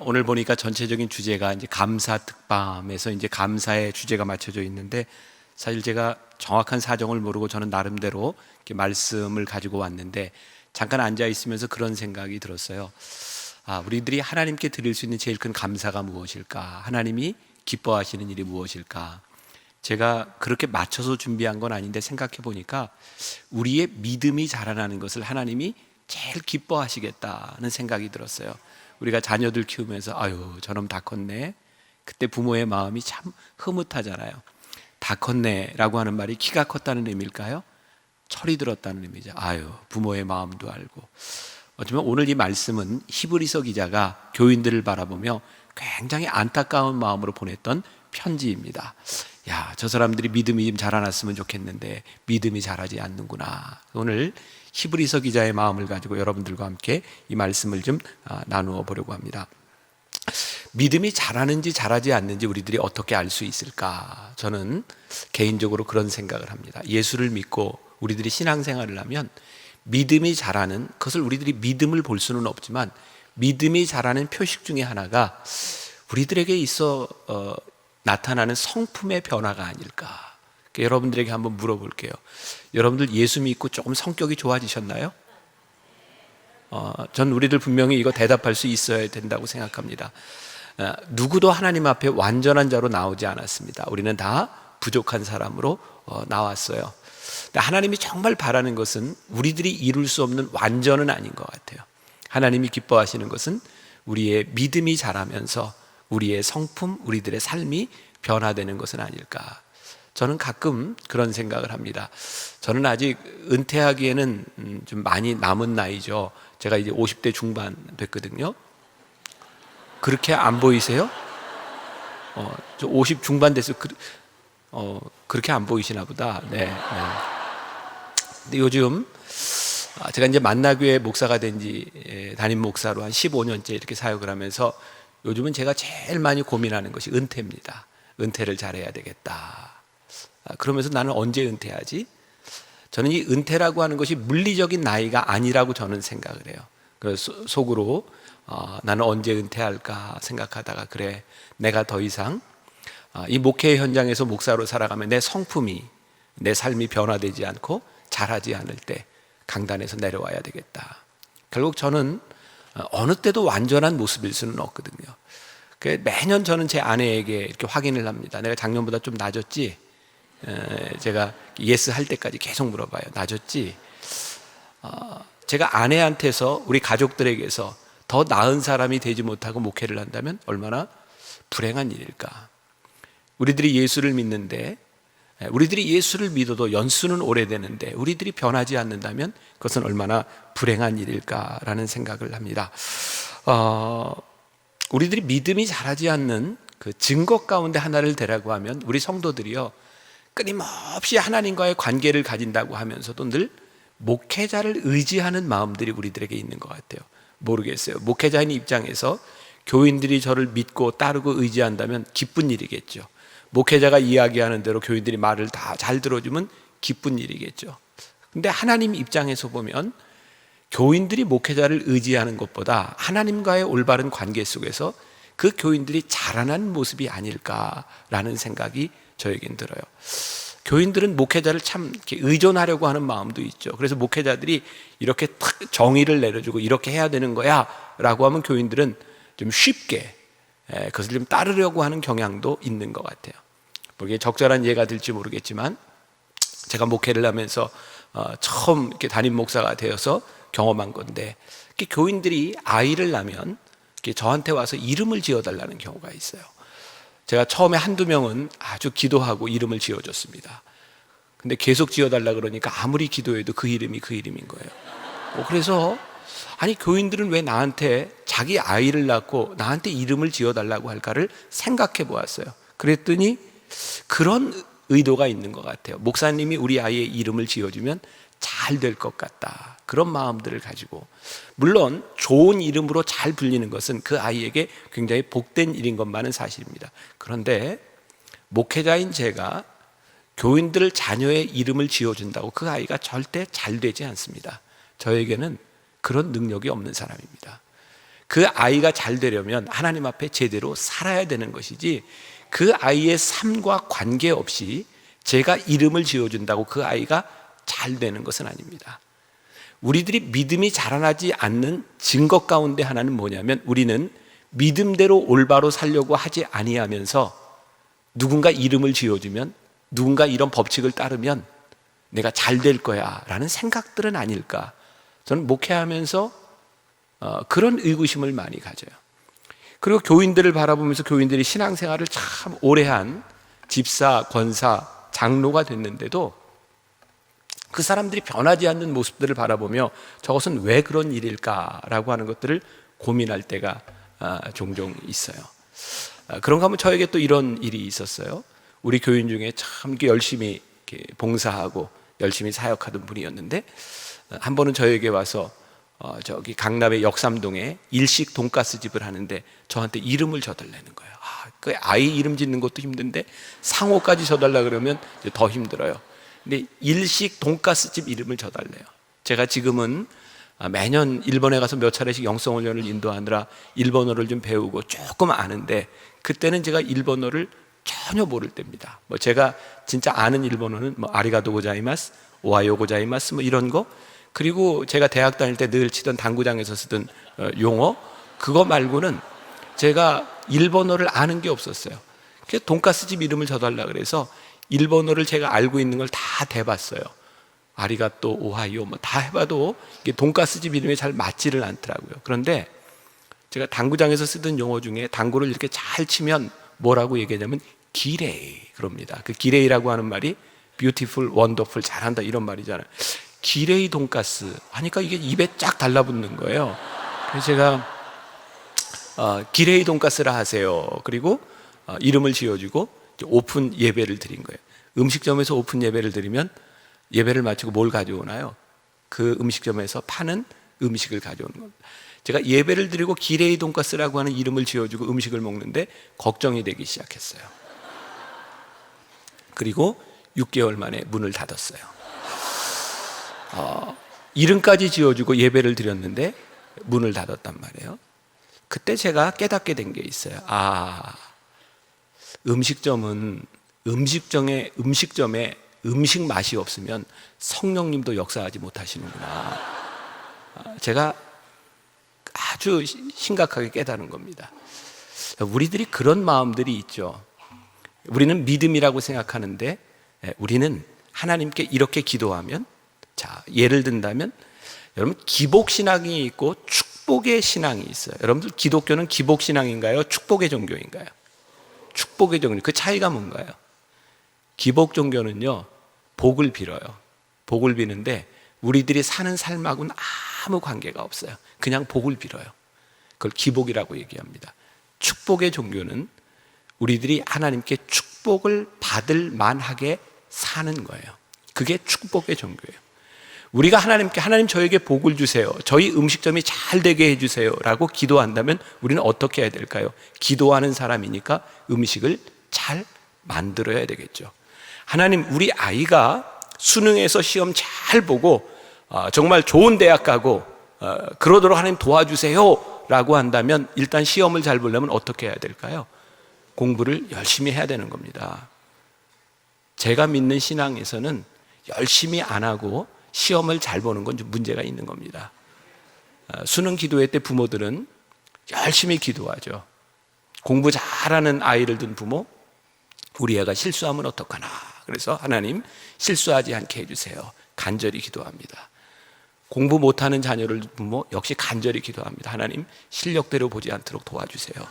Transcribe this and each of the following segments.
오늘 보니까 전체적인 주제가 이제 감사 특밤에서 이제 감사의 주제가 맞춰져 있는데, 사실 제가 정확한 사정을 모르고 저는 나름대로 이렇게 말씀을 가지고 왔는데, 잠깐 앉아 있으면서 그런 생각이 들었어요. 우리들이 하나님께 드릴 수 있는 제일 큰 감사가 무엇일까? 하나님이 기뻐하시는 일이 무엇일까? 제가 그렇게 맞춰서 준비한 건 아닌데 생각해 보니까 우리의 믿음이 자라나는 것을 하나님이 제일 기뻐하시겠다는 생각이 들었어요. 우리가 자녀들 키우면서 아유 저놈 다 컸네, 그때 부모의 마음이 참 흐뭇하잖아요. 다 컸네 라고 하는 말이 키가 컸다는 의미일까요? 철이 들었다는 의미죠. 아유 부모의 마음도 알고. 어쩌면 오늘 이 말씀은 히브리서 기자가 교인들을 바라보며 굉장히 안타까운 마음으로 보냈던 편지입니다. 야, 저 사람들이 믿음이 좀 자라났으면 좋겠는데 믿음이 자라지 않는구나. 오늘 히브리서 기자의 마음을 가지고 여러분들과 함께 이 말씀을 좀 나누어 보려고 합니다. 믿음이 자라는지 자라지 않는지 우리들이 어떻게 알 수 있을까? 저는 개인적으로 그런 생각을 합니다. 예수를 믿고 우리들이 신앙생활을 하면 믿음이 자라는, 그것을 우리들이 믿음을 볼 수는 없지만 믿음이 자라는 표식 중에 하나가 우리들에게 있어 나타나는 성품의 변화가 아닐까. 여러분들에게 한번 물어볼게요. 여러분들 예수 믿고 조금 성격이 좋아지셨나요? 전 우리들 분명히 이거 대답할 수 있어야 된다고 생각합니다. 누구도 하나님 앞에 완전한 자로 나오지 않았습니다. 우리는 다 부족한 사람으로 나왔어요. 하나님이 정말 바라는 것은 우리들이 이룰 수 없는 완전은 아닌 것 같아요. 하나님이 기뻐하시는 것은 우리의 믿음이 자라면서 우리의 성품, 우리들의 삶이 변화되는 것은 아닐까. 저는 가끔 그런 생각을 합니다. 저는 아직 은퇴하기에는 좀 많이 남은 나이죠. 제가 이제 50대 중반 됐거든요. 그렇게 안 보이세요? 저 50 중반 됐어요. 그렇게 안 보이시나 보다. 네. 근데 요즘 제가 이제 만나교회 목사가 된 지 담임 목사로 한 15년째 이렇게 사역을 하면서 요즘은 제가 제일 많이 고민하는 것이 은퇴입니다. 은퇴를 잘해야 되겠다. 그러면서 나는 언제 은퇴하지? 저는 이 은퇴라고 하는 것이 물리적인 나이가 아니라고 저는 생각을 해요. 그래서 속으로 나는 언제 은퇴할까 생각하다가, 그래 내가 더 이상 이 목회 현장에서 목사로 살아가면 내 성품이, 내 삶이 변화되지 않고 자라지 않을 때 강단에서 내려와야 되겠다. 결국 저는 어느 때도 완전한 모습일 수는 없거든요. 매년 저는 제 아내에게 이렇게 확인을 합니다. 내가 작년보다 좀 나아졌지? 제가 예스 할 때까지 계속 물어봐요. 나아졌지? 제가 아내한테서, 우리 가족들에게서 더 나은 사람이 되지 못하고 목회를 한다면 얼마나 불행한 일일까? 우리들이 예수를 믿는데, 우리들이 예수를 믿어도 연수는 오래되는데 우리들이 변하지 않는다면 그것은 얼마나 불행한 일일까라는 생각을 합니다. 우리들이 믿음이 자라지 않는 그 증거 가운데 하나를 대라고 하면, 우리 성도들이요 끊임없이 하나님과의 관계를 가진다고 하면서도 늘 목회자를 의지하는 마음들이 우리들에게 있는 것 같아요. 모르겠어요. 목회자인 입장에서 교인들이 저를 믿고 따르고 의지한다면 기쁜 일이겠죠. 목회자가 이야기하는 대로 교인들이 말을 다 잘 들어주면 기쁜 일이겠죠. 근데 하나님 입장에서 보면 교인들이 목회자를 의지하는 것보다 하나님과의 올바른 관계 속에서 그 교인들이 자라난 모습이 아닐까라는 생각이 저에겐 들어요. 교인들은 목회자를 참 이렇게 의존하려고 하는 마음도 있죠. 그래서 목회자들이 이렇게 탁 정의를 내려주고 이렇게 해야 되는 거야 라고 하면 교인들은 좀 쉽게 그것을 좀 따르려고 하는 경향도 있는 것 같아요. 이게 적절한 예가 될지 모르겠지만, 제가 목회를 하면서 처음 이렇게 담임 목사가 되어서 경험한 건데, 교인들이 아이를 낳으면 저한테 와서 이름을 지어달라는 경우가 있어요. 제가 처음에 한두 명은 아주 기도하고 이름을 지어줬습니다. 근데 계속 지어달라 그러니까 아무리 기도해도 그 이름이 그 이름인 거예요. 그래서 아니 교인들은 왜 나한테 자기 아이를 낳고 나한테 이름을 지어달라고 할까를 생각해 보았어요. 그랬더니 그런 의도가 있는 것 같아요. 목사님이 우리 아이의 이름을 지어주면 잘 될 것 같다, 그런 마음들을 가지고. 물론 좋은 이름으로 잘 불리는 것은 그 아이에게 굉장히 복된 일인 것만은 사실입니다. 그런데 목회자인 제가 교인들 자녀의 이름을 지어준다고 그 아이가 절대 잘 되지 않습니다. 저에게는 그런 능력이 없는 사람입니다. 그 아이가 잘 되려면 하나님 앞에 제대로 살아야 되는 것이지, 그 아이의 삶과 관계없이 제가 이름을 지어준다고 그 아이가 잘 되는 것은 아닙니다. 우리들이 믿음이 자라나지 않는 증거 가운데 하나는 뭐냐면, 우리는 믿음대로 올바로 살려고 하지 아니하면서 누군가 이름을 지어주면, 누군가 이런 법칙을 따르면 내가 잘 될 거야 라는 생각들은 아닐까. 저는 목회하면서 그런 의구심을 많이 가져요. 그리고 교인들을 바라보면서 교인들이 신앙생활을 참 오래한 집사, 권사, 장로가 됐는데도 그 사람들이 변하지 않는 모습들을 바라보며 저것은 왜 그런 일일까라고 하는 것들을 고민할 때가 종종 있어요. 그런가 하면 저에게 또 이런 일이 있었어요. 우리 교인 중에 참 열심히 봉사하고 열심히 사역하던 분이었는데, 한 번은 저에게 와서 저기 강남의 역삼동에 일식 돈가스 집을 하는데 저한테 이름을 줘달라는 거예요. 그 아이 이름 짓는 것도 힘든데 상호까지 줘달라 그러면 이제 더 힘들어요. 근데 일식 돈가스 집 이름을 줘달래요. 제가 지금은 매년 일본에 가서 몇 차례씩 영성훈련을 인도하느라 일본어를 좀 배우고 조금 아는데, 그때는 제가 일본어를 전혀 모를 때입니다. 뭐 제가 진짜 아는 일본어는 뭐 아리가또 고자이마스, 오하요 고자이마스 뭐 이런 거, 그리고 제가 대학 다닐 때 늘 치던 당구장에서 쓰던 용어, 그거 말고는 제가 일본어를 아는 게 없었어요. 그래서 돈가스 집 이름을 줘달라 그래서 일본어를 제가 알고 있는 걸 다 대봤어요. 아리가또, 오하이오 뭐 다 해봐도 이게 돈가스 집 이름에 잘 맞지를 않더라고요. 그런데 제가 당구장에서 쓰던 용어 중에 당구를 이렇게 잘 치면 뭐라고 얘기하냐면 기레이 그럽니다. 그 기레이라고 하는 말이 beautiful, wonderful, 잘한다 이런 말이잖아요. 기레이 돈가스 하니까 이게 입에 쫙 달라붙는 거예요. 그래서 제가 기레이 돈가스라 하세요. 그리고 이름을 지어주고 오픈 예배를 드린 거예요. 음식점에서 오픈 예배를 드리면 예배를 마치고 뭘 가져오나요? 그 음식점에서 파는 음식을 가져오는 겁니다. 제가 예배를 드리고 기레이 돈가스라고 하는 이름을 지어주고 음식을 먹는데 걱정이 되기 시작했어요. 그리고 6개월 만에 문을 닫았어요. 이름까지 지어주고 예배를 드렸는데 문을 닫았단 말이에요. 그때 제가 깨닫게 된 게 있어요. 음식점에 음식 맛이 없으면 성령님도 역사하지 못하시는구나. 제가 아주 심각하게 깨달은 겁니다. 우리들이 그런 마음들이 있죠. 우리는 믿음이라고 생각하는데, 우리는 하나님께 이렇게 기도하면, 자, 예를 든다면 여러분 기복신앙이 있고 축복의 신앙이 있어요. 여러분들 기독교는 기복신앙인가요? 축복의 종교인가요? 축복의 종교. 그 차이가 뭔가요? 기복 종교는요, 복을 빌어요. 복을 비는데 우리들이 사는 삶하고는 아무 관계가 없어요. 그냥 복을 빌어요. 그걸 기복이라고 얘기합니다. 축복의 종교는 우리들이 하나님께 축복을 받을 만하게 사는 거예요. 그게 축복의 종교예요. 우리가 하나님께, 하나님 저에게 복을 주세요, 저희 음식점이 잘 되게 해주세요 라고 기도한다면 우리는 어떻게 해야 될까요? 기도하는 사람이니까 음식을 잘 만들어야 되겠죠. 하나님, 우리 아이가 수능에서 시험 잘 보고 정말 좋은 대학 가고 그러도록 하나님 도와주세요 라고 한다면 일단 시험을 잘 보려면 어떻게 해야 될까요? 공부를 열심히 해야 되는 겁니다. 제가 믿는 신앙에서는 열심히 안 하고 시험을 잘 보는 건 좀 문제가 있는 겁니다. 수능 기도회 때 부모들은 열심히 기도하죠. 공부 잘하는 아이를 둔 부모, 우리 애가 실수하면 어떡하나, 그래서 하나님 실수하지 않게 해주세요, 간절히 기도합니다. 공부 못하는 자녀를 둔 부모 역시 간절히 기도합니다. 하나님 실력대로 보지 않도록 도와주세요.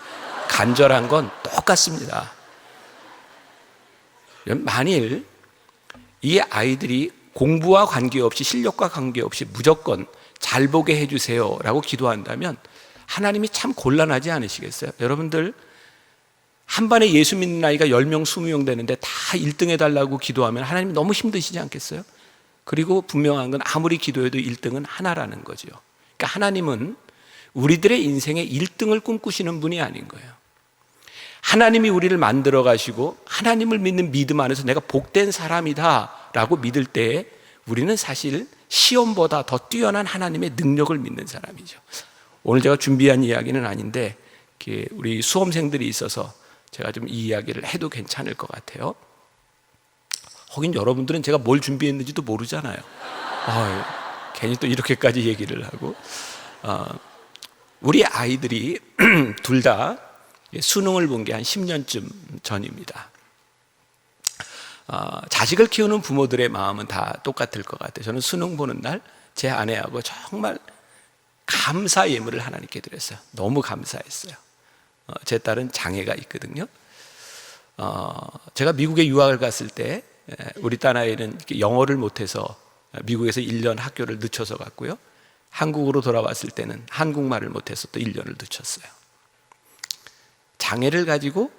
간절한 건 똑같습니다. 만일 이 아이들이 공부와 관계없이, 실력과 관계없이 무조건 잘 보게 해주세요 라고 기도한다면 하나님이 참 곤란하지 않으시겠어요? 여러분들 한 반에 예수 믿는 아이가 10명, 20명 되는데 다 1등 해달라고 기도하면 하나님이 너무 힘드시지 않겠어요? 그리고 분명한 건 아무리 기도해도 1등은 하나라는 거죠. 그러니까 하나님은 우리들의 인생의 1등을 꿈꾸시는 분이 아닌 거예요. 하나님이 우리를 만들어 가시고 하나님을 믿는 믿음 안에서 내가 복된 사람이다 라고 믿을 때에 우리는 사실 시험보다 더 뛰어난 하나님의 능력을 믿는 사람이죠. 오늘 제가 준비한 이야기는 아닌데 우리 수험생들이 있어서 제가 좀 이 이야기를 해도 괜찮을 것 같아요. 하긴 여러분들은 제가 뭘 준비했는지도 모르잖아요. 괜히 또 이렇게까지 얘기를 하고. 우리 아이들이 둘 다 수능을 본 게 한 10년쯤 전입니다. 자식을 키우는 부모들의 마음은 다 똑같을 것 같아요. 저는 수능 보는 날 제 아내하고 정말 감사 예물을 하나님께 드렸어요. 너무 감사했어요. 제 딸은 장애가 있거든요. 제가 미국에 유학을 갔을 때 우리 딸아이는 영어를 못해서 미국에서 1년 학교를 늦춰서 갔고요. 한국으로 돌아왔을 때는 한국말을 못해서 또 1년을 늦췄어요. 장애를 가지고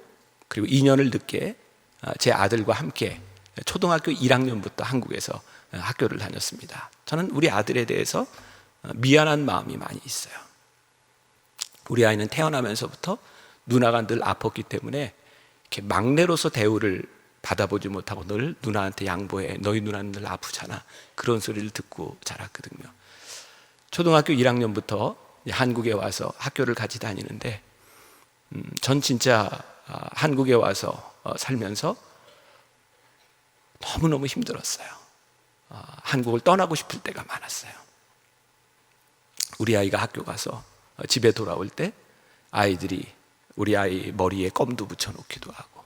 그리고 2년을 늦게 제 아들과 함께 초등학교 1학년부터 한국에서 학교를 다녔습니다. 저는 우리 아들에 대해서 미안한 마음이 많이 있어요. 우리 아이는 태어나면서부터 누나가 늘 아팠기 때문에 이렇게 막내로서 대우를 받아보지 못하고 늘 누나한테 양보해. 너희 누나는 늘 아프잖아. 그런 소리를 듣고 자랐거든요. 초등학교 1학년부터 한국에 와서 학교를 같이 다니는데 전 진짜 한국에 와서 살면서 너무너무 힘들었어요. 한국을 떠나고 싶을 때가 많았어요. 우리 아이가 학교 가서 집에 돌아올 때 아이들이 우리 아이 머리에 껌도 붙여놓기도 하고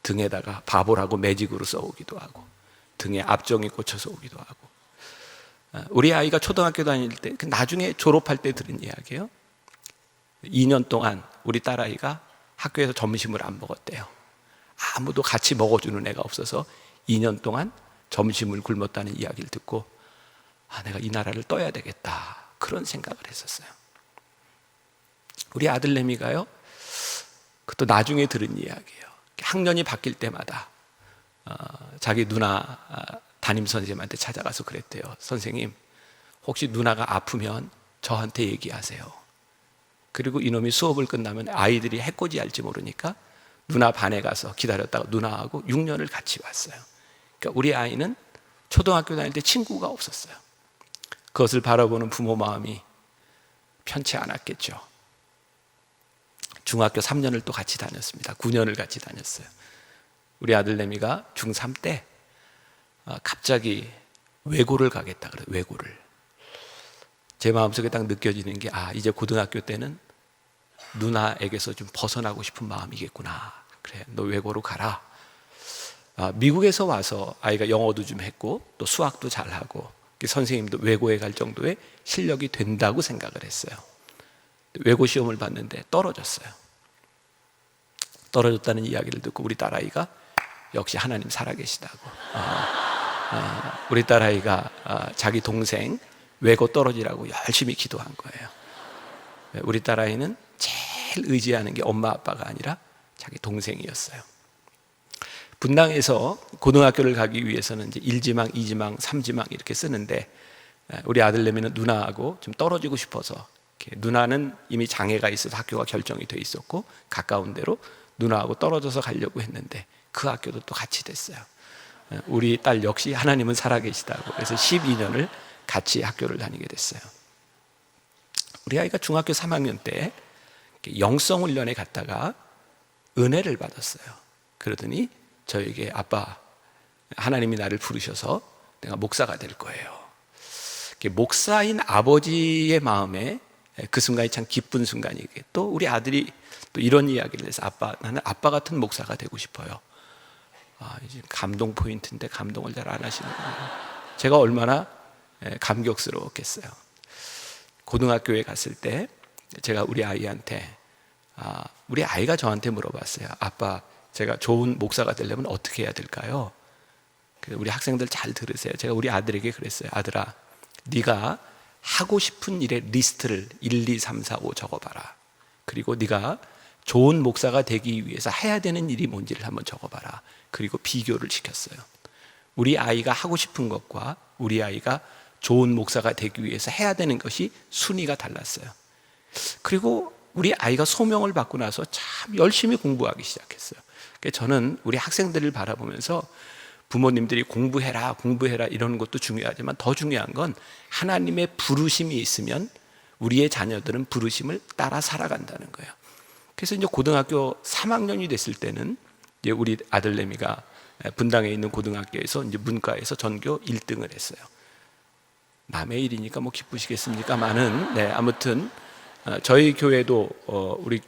등에다가 바보라고 매직으로 써오기도 하고 등에 압정이 꽂혀서 오기도 하고. 우리 아이가 초등학교 다닐 때 나중에 졸업할 때 들은 이야기예요. 2년 동안 우리 딸아이가 학교에서 점심을 안 먹었대요. 아무도 같이 먹어주는 애가 없어서 2년 동안 점심을 굶었다는 이야기를 듣고 내가 이 나라를 떠야 되겠다 그런 생각을 했었어요. 우리 아들내미가요, 그것도 나중에 들은 이야기예요. 학년이 바뀔 때마다 자기 누나 담임 선생님한테 찾아가서 그랬대요. 선생님, 혹시 누나가 아프면 저한테 얘기하세요. 그리고 이놈이 수업을 끝나면 아이들이 해코지 할지 모르니까 누나 반에 가서 기다렸다가 누나하고 6년을 같이 왔어요. 그러니까 우리 아이는 초등학교 다닐 때 친구가 없었어요. 그것을 바라보는 부모 마음이 편치 않았겠죠. 중학교 3년을 또 같이 다녔습니다. 9년을 같이 다녔어요. 우리 아들내미가 중3 때 갑자기 외고를 가겠다 그래요. 외고를. 제 마음속에 딱 느껴지는 게 이제 고등학교 때는 누나에게서 좀 벗어나고 싶은 마음이겠구나. 그래, 너 외고로 가라. 미국에서 와서 아이가 영어도 좀 했고 또 수학도 잘하고 선생님도 외고에 갈 정도의 실력이 된다고 생각을 했어요. 외고 시험을 봤는데 떨어졌어요. 떨어졌다는 이야기를 듣고 우리 딸아이가 역시 하나님 살아계시다고. 우리 딸아이가 자기 동생 외고 떨어지라고 열심히 기도한 거예요. 우리 딸아이는 제일 의지하는 게 엄마 아빠가 아니라 자기 동생이었어요. 분당에서 고등학교를 가기 위해서는 이제 1지망, 2지망, 3지망 이렇게 쓰는데 우리 아들내미는 누나하고 좀 떨어지고 싶어서 누나는 이미 장애가 있어서 학교가 결정이 돼 있었고 가까운 데로 누나하고 떨어져서 가려고 했는데 그 학교도 또 같이 됐어요. 우리 딸 역시 하나님은 살아계시다고 그래서 12년을 같이 학교를 다니게 됐어요. 우리 아이가 중학교 3학년 때 영성훈련에 갔다가 은혜를 받았어요. 그러더니 저에게 아빠, 하나님이 나를 부르셔서 내가 목사가 될 거예요. 목사인 아버지의 마음에 그 순간이 참 기쁜 순간이게 또 우리 아들이 또 이런 이야기를 해서 아빠, 나는 아빠 같은 목사가 되고 싶어요. 이제 감동 포인트인데 감동을 잘 안 하시는군요. 제가 얼마나 감격스러웠겠어요. 고등학교에 갔을 때 제가 우리 아이한테 우리 아이가 저한테 물어봤어요. 아빠, 제가 좋은 목사가 되려면 어떻게 해야 될까요? 우리 학생들 잘 들으세요. 제가 우리 아들에게 그랬어요. 아들아, 네가 하고 싶은 일의 리스트를 1, 2, 3, 4, 5 적어봐라. 그리고 네가 좋은 목사가 되기 위해서 해야 되는 일이 뭔지를 한번 적어봐라. 그리고 비교를 시켰어요. 우리 아이가 하고 싶은 것과 우리 아이가 좋은 목사가 되기 위해서 해야 되는 것이 순위가 달랐어요. 그리고 우리 아이가 소명을 받고 나서 참 열심히 공부하기 시작했어요. 저는 우리 학생들을 바라보면서 부모님들이 공부해라 이러는 것도 중요하지만 더 중요한 건 하나님의 부르심이 있으면 우리의 자녀들은 부르심을 따라 살아간다는 거예요. 그래서 이제 고등학교 3학년이 됐을 때는 이제 우리 아들내미가 분당에 있는 고등학교에서 이제 문과에서 전교 1등을 했어요. 남의 일이니까 뭐 기쁘시겠습니까만은, 네, 아무튼 저희 교회도 우리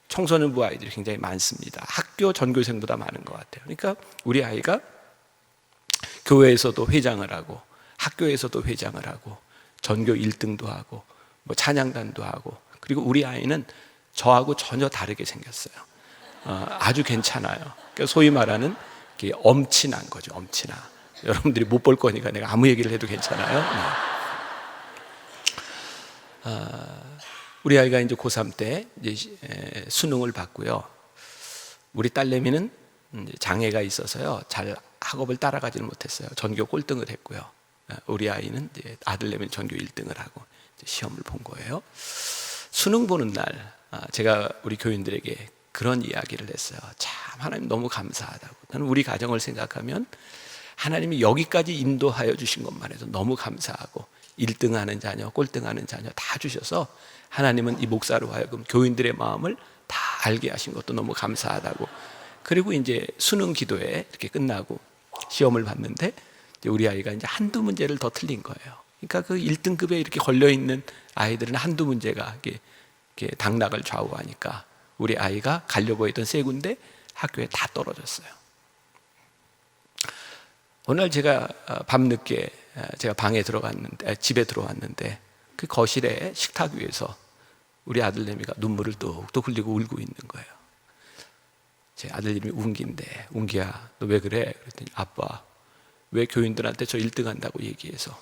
청소년부 아이들이 굉장히 많습니다. 학교 전교생보다 많은 것 같아요. 그러니까 우리 아이가 교회에서도 회장을 하고 학교에서도 회장을 하고 전교 1등도 하고 뭐 찬양단도 하고, 그리고 우리 아이는 저하고 전혀 다르게 생겼어요. 아주 괜찮아요. 그러니까 소위 말하는 엄친한 거죠. 엄친아. 여러분들이 못 볼 거니까 내가 아무 얘기를 해도 괜찮아요. 네. 우리 아이가 이제 고3 때 이제 수능을 봤고요. 우리 딸내미는 장애가 있어서요, 잘 학업을 따라가지는 못했어요. 전교 꼴등을 했고요. 우리 아이는 이제 아들내미는 전교 1등을 하고 시험을 본 거예요. 수능 보는 날 제가 우리 교인들에게 그런 이야기를 했어요. 참 하나님 너무 감사하다고. 나는 우리 가정을 생각하면 하나님이 여기까지 인도하여 주신 것만 해도 너무 감사하고, 1등하는 자녀, 꼴등하는 자녀 다 주셔서 하나님은 이 목사로 하여금 교인들의 마음을 다 알게 하신 것도 너무 감사하다고. 그리고 이제 수능 기도회 이렇게 끝나고 시험을 봤는데 우리 아이가 이제 한두 문제를 더 틀린 거예요. 그러니까 그 1등급에 이렇게 걸려 있는 아이들은 한두 문제가 이렇게 당락을 좌우하니까 우리 아이가 가려고 했던 세 군데 학교에 다 떨어졌어요. 오늘 제가 밤늦게 제가 집에 들어왔는데 그 거실에 식탁 위에서 우리 아들내미가 눈물을 뚝뚝 흘리고 울고 있는 거예요. 제 아들님이 운기인데, 운기야 너 왜 그래? 그랬더니 아빠 왜 교인들한테 저 1등 한다고 얘기해서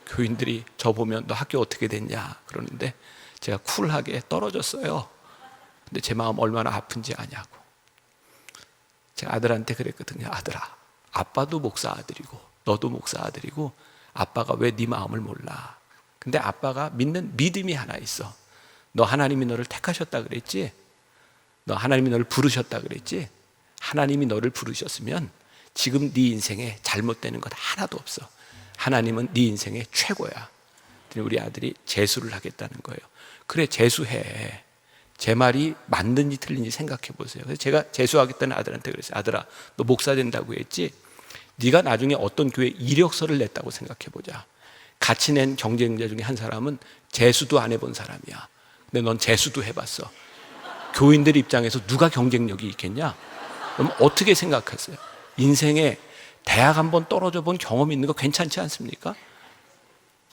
교인들이 저 보면 너 학교 어떻게 됐냐 그러는데 제가 쿨하게 떨어졌어요. 근데 제 마음 얼마나 아픈지 아냐고. 제가 아들한테 그랬거든요. 아들아, 아빠도 목사 아들이고 너도 목사 아들이고 아빠가 왜 네 마음을 몰라? 근데 아빠가 믿는 믿음이 하나 있어. 너 하나님이 너를 택하셨다 그랬지? 너 하나님이 너를 부르셨다 그랬지? 하나님이 너를 부르셨으면 지금 네 인생에 잘못되는 것 하나도 없어. 하나님은 네 인생의 최고야. 우리 아들이 재수를 하겠다는 거예요. 그래, 재수해. 제 말이 맞는지 틀린지 생각해 보세요. 그래서 제가 재수하겠다는 아들한테 그랬어요. 아들아, 너 목사 된다고 했지? 네가 나중에 어떤 교회 이력서를 냈다고 생각해 보자. 같이 낸 경쟁자 중에 한 사람은 재수도 안 해본 사람이야. 근데 넌 재수도 해봤어. 교인들 입장에서 누가 경쟁력이 있겠냐? 그럼 어떻게 생각하세요? 인생에 대학 한번 떨어져 본 경험이 있는 거 괜찮지 않습니까?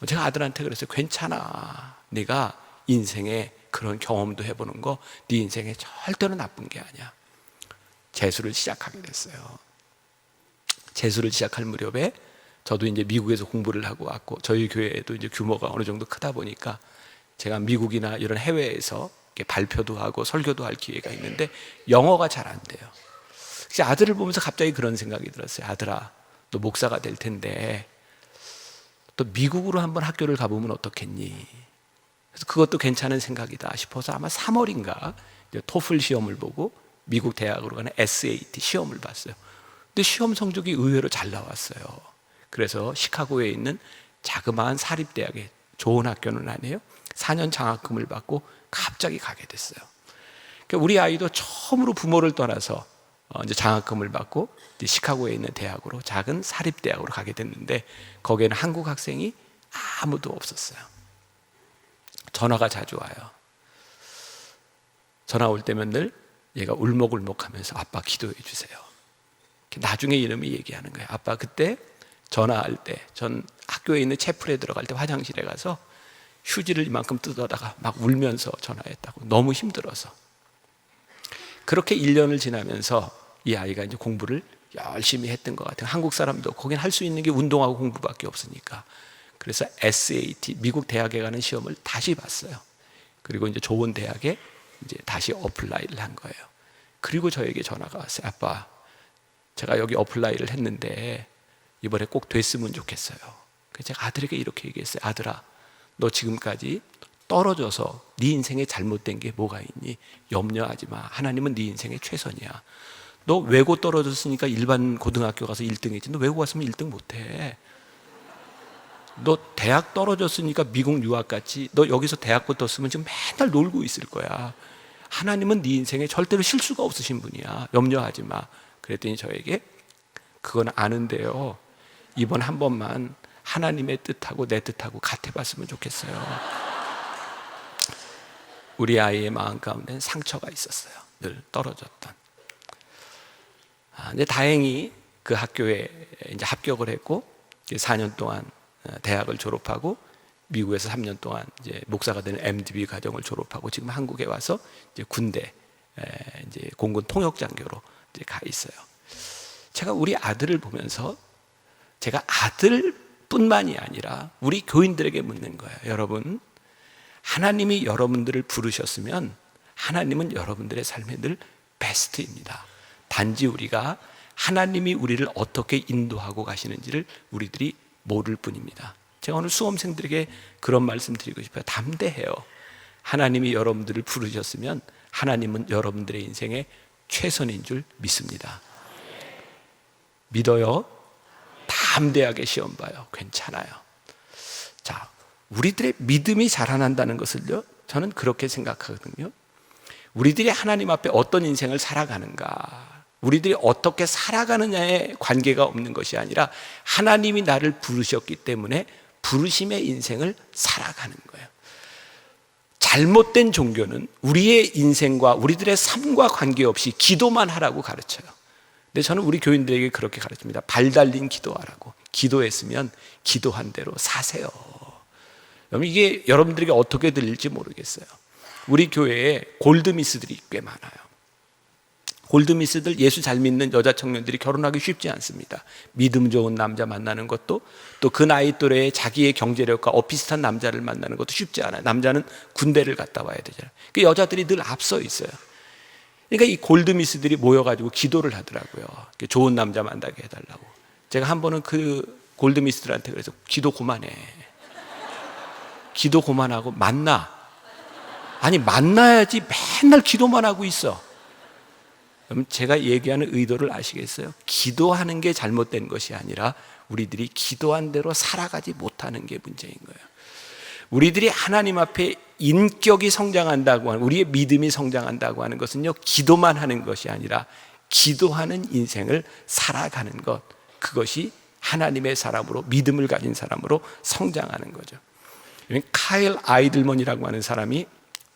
제가 아들한테 그랬어요. 괜찮아. 네가 인생에 그런 경험도 해보는 거 네 인생에 절대로 나쁜 게 아니야. 재수를 시작하게 됐어요. 재수를 시작할 무렵에 저도 이제 미국에서 공부를 하고 왔고, 저희 교회도 이제 규모가 어느 정도 크다 보니까 제가 미국이나 이런 해외에서 이렇게 발표도 하고 설교도 할 기회가 있는데 영어가 잘 안 돼요. 그래서 아들을 보면서 갑자기 그런 생각이 들었어요. 아들아, 너 목사가 될 텐데 또 미국으로 한번 학교를 가보면 어떻겠니? 그래서 그것도 괜찮은 생각이다 싶어서 아마 3월인가 토플 시험을 보고 미국 대학으로 가는 SAT 시험을 봤어요. 근데 시험 성적이 의외로 잘 나왔어요. 그래서 시카고에 있는 자그마한 사립대학에, 좋은 학교는 아니에요, 4년 장학금을 받고 갑자기 가게 됐어요. 그러니까 우리 아이도 처음으로 부모를 떠나서 이제 장학금을 받고 이제 시카고에 있는 대학으로, 작은 사립대학으로 가게 됐는데 거기에는 한국 학생이 아무도 없었어요. 전화가 자주 와요. 전화 올 때면 늘 얘가 울먹울먹하면서 아빠 기도해 주세요. 나중에 이름이 얘기하는 거예요. 아빠 그때 전화할 때 전 학교에 있는 채플에 들어갈 때 화장실에 가서 휴지를 이만큼 뜯어다가 막 울면서 전화했다고. 너무 힘들어서. 그렇게 1년을 지나면서 이 아이가 이제 공부를 열심히 했던 것 같아요. 한국 사람도 거긴 할 수 있는 게 운동하고 공부밖에 없으니까. 그래서 SAT, 미국 대학에 가는 시험을 다시 봤어요. 그리고 이제 좋은 대학에 이제 다시 어플라이를 한 거예요. 그리고 저에게 전화가 왔어요. 아빠, 제가 여기 어플라이를 했는데 이번에 꼭 됐으면 좋겠어요. 그래서 제가 아들에게 이렇게 얘기했어요. 아들아, 너 지금까지 떨어져서 네 인생에 잘못된 게 뭐가 있니? 염려하지 마. 하나님은 네 인생의 최선이야. 너 외고 떨어졌으니까 일반 고등학교 가서 1등 했지. 너 외고 갔으면 1등 못해. 너 대학 떨어졌으니까 미국 유학 갔지. 너 여기서 대학 붙었으면 지금 맨날 놀고 있을 거야. 하나님은 네 인생에 절대로 실수가 없으신 분이야. 염려하지 마. 그랬더니 저에게 그건 아는데요, 이번 한 번만 하나님의 뜻하고 내 뜻하고 같아봤으면 좋겠어요. 우리 아이의 마음 가운데는 상처가 있었어요. 늘 떨어졌던. 근데 다행히 그 학교에 이제 합격을 했고 4년 동안 대학을 졸업하고 미국에서 3년 동안 이제 목사가 되는 MDB 과정을 졸업하고 지금 한국에 와서 이제 군대 이제 공군 통역장교로 이제 가 있어요. 제가 우리 아들을 보면서 제가 아들뿐만이 아니라 우리 교인들에게 묻는 거예요. 여러분, 하나님이 여러분들을 부르셨으면 하나님은 여러분들의 삶에 늘 베스트입니다. 단지 우리가 하나님이 우리를 어떻게 인도하고 가시는지를 우리들이 모를 뿐입니다. 제가 오늘 수험생들에게 그런 말씀 드리고 싶어요. 담대해요. 하나님이 여러분들을 부르셨으면 하나님은 여러분들의 인생의 최선인 줄 믿습니다. 믿어요? 담대하게 시험 봐요. 괜찮아요. 자, 우리들의 믿음이 자라난다는 것을요, 저는 그렇게 생각하거든요. 우리들이 하나님 앞에 어떤 인생을 살아가는가, 우리들이 어떻게 살아가느냐에 관계가 없는 것이 아니라 하나님이 나를 부르셨기 때문에 부르심의 인생을 살아가는 거예요. 잘못된 종교는 우리의 인생과 우리들의 삶과 관계없이 기도만 하라고 가르쳐요. 근데 저는 우리 교인들에게 그렇게 가르칩니다. 발 달린 기도하라고. 기도했으면 기도한 대로 사세요. 여러분, 이게 여러분들에게 어떻게 들릴지 모르겠어요. 우리 교회에 골드미스들이 꽤 많아요. 골드미스들, 예수 잘 믿는 여자 청년들이 결혼하기 쉽지 않습니다. 믿음 좋은 남자 만나는 것도, 또 그 나이 또래의 자기의 경제력과 비슷한 남자를 만나는 것도 쉽지 않아요. 남자는 군대를 갔다 와야 되잖아요. 그 여자들이 늘 앞서 있어요. 그러니까 이 골드미스들이 모여가지고 기도를 하더라고요. 좋은 남자 만나게 해달라고. 제가 한 번은 그 골드미스들한테 그래서 기도 그만해. 기도 그만하고 만나. 아니, 만나야지 맨날 기도만 하고 있어. 그럼 제가 얘기하는 의도를 아시겠어요? 기도하는 게 잘못된 것이 아니라 우리들이 기도한 대로 살아가지 못하는 게 문제인 거예요. 우리들이 하나님 앞에 인격이 성장한다고 하는, 우리의 믿음이 성장한다고 하는 것은요, 기도만 하는 것이 아니라 기도하는 인생을 살아가는 것, 그것이 하나님의 사람으로, 믿음을 가진 사람으로 성장하는 거죠. 카일 아이들먼이라고 하는 사람이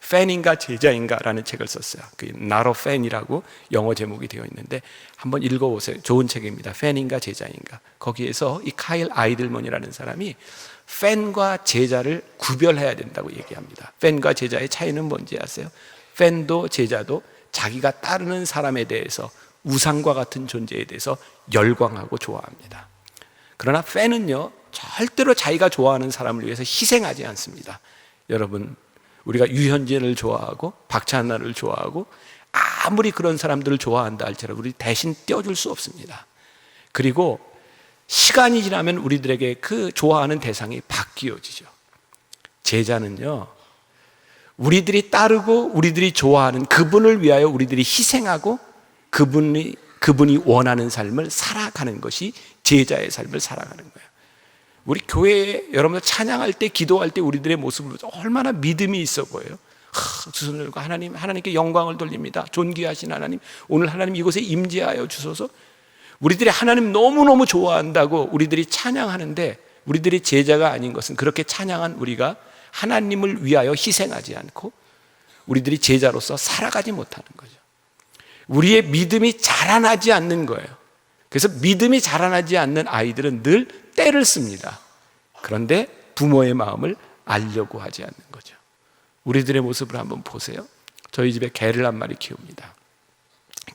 팬인가 제자인가 라는 책을 썼어요. 그 Not a Fan이라고 영어 제목이 되어 있는데 한번 읽어보세요. 좋은 책입니다. 팬인가 제자인가. 거기에서 이 카일 아이들먼이라는 사람이 팬과 제자를 구별해야 된다고 얘기합니다. 팬과 제자의 차이는 뭔지 아세요? 팬도 제자도 자기가 따르는 사람에 대해서, 우상과 같은 존재에 대해서 열광하고 좋아합니다. 그러나 팬은요, 절대로 자기가 좋아하는 사람을 위해서 희생하지 않습니다. 여러분, 우리가 유현진을 좋아하고 박찬하를 좋아하고 아무리 그런 사람들을 좋아한다 할지라도 우리 대신 떼어줄 수 없습니다. 그리고 시간이 지나면 우리들에게 그 좋아하는 대상이 바뀌어지죠. 제자는요, 우리들이 따르고 우리들이 좋아하는 그분을 위하여 우리들이 희생하고 그분이 원하는 삶을 살아가는 것이 제자의 삶을 살아가는 거예요. 우리 교회에 여러분들 찬양할 때, 기도할 때 우리들의 모습을 보죠. 얼마나 믿음이 있어 보여요. 두 손을 들고 하나님께 영광을 돌립니다. 존귀하신 하나님, 오늘 하나님 이곳에 임재하여 주소서. 우리들이 하나님 너무너무 좋아한다고 우리들이 찬양하는데, 우리들이 제자가 아닌 것은 그렇게 찬양한 우리가 하나님을 위하여 희생하지 않고 우리들이 제자로서 살아가지 못하는 거죠. 우리의 믿음이 자라나지 않는 거예요. 그래서 믿음이 자라나지 않는 아이들은 늘 때를 씁니다. 그런데 부모의 마음을 알려고 하지 않는 거죠. 우리들의 모습을 한번 보세요. 저희 집에 개를 한 마리 키웁니다.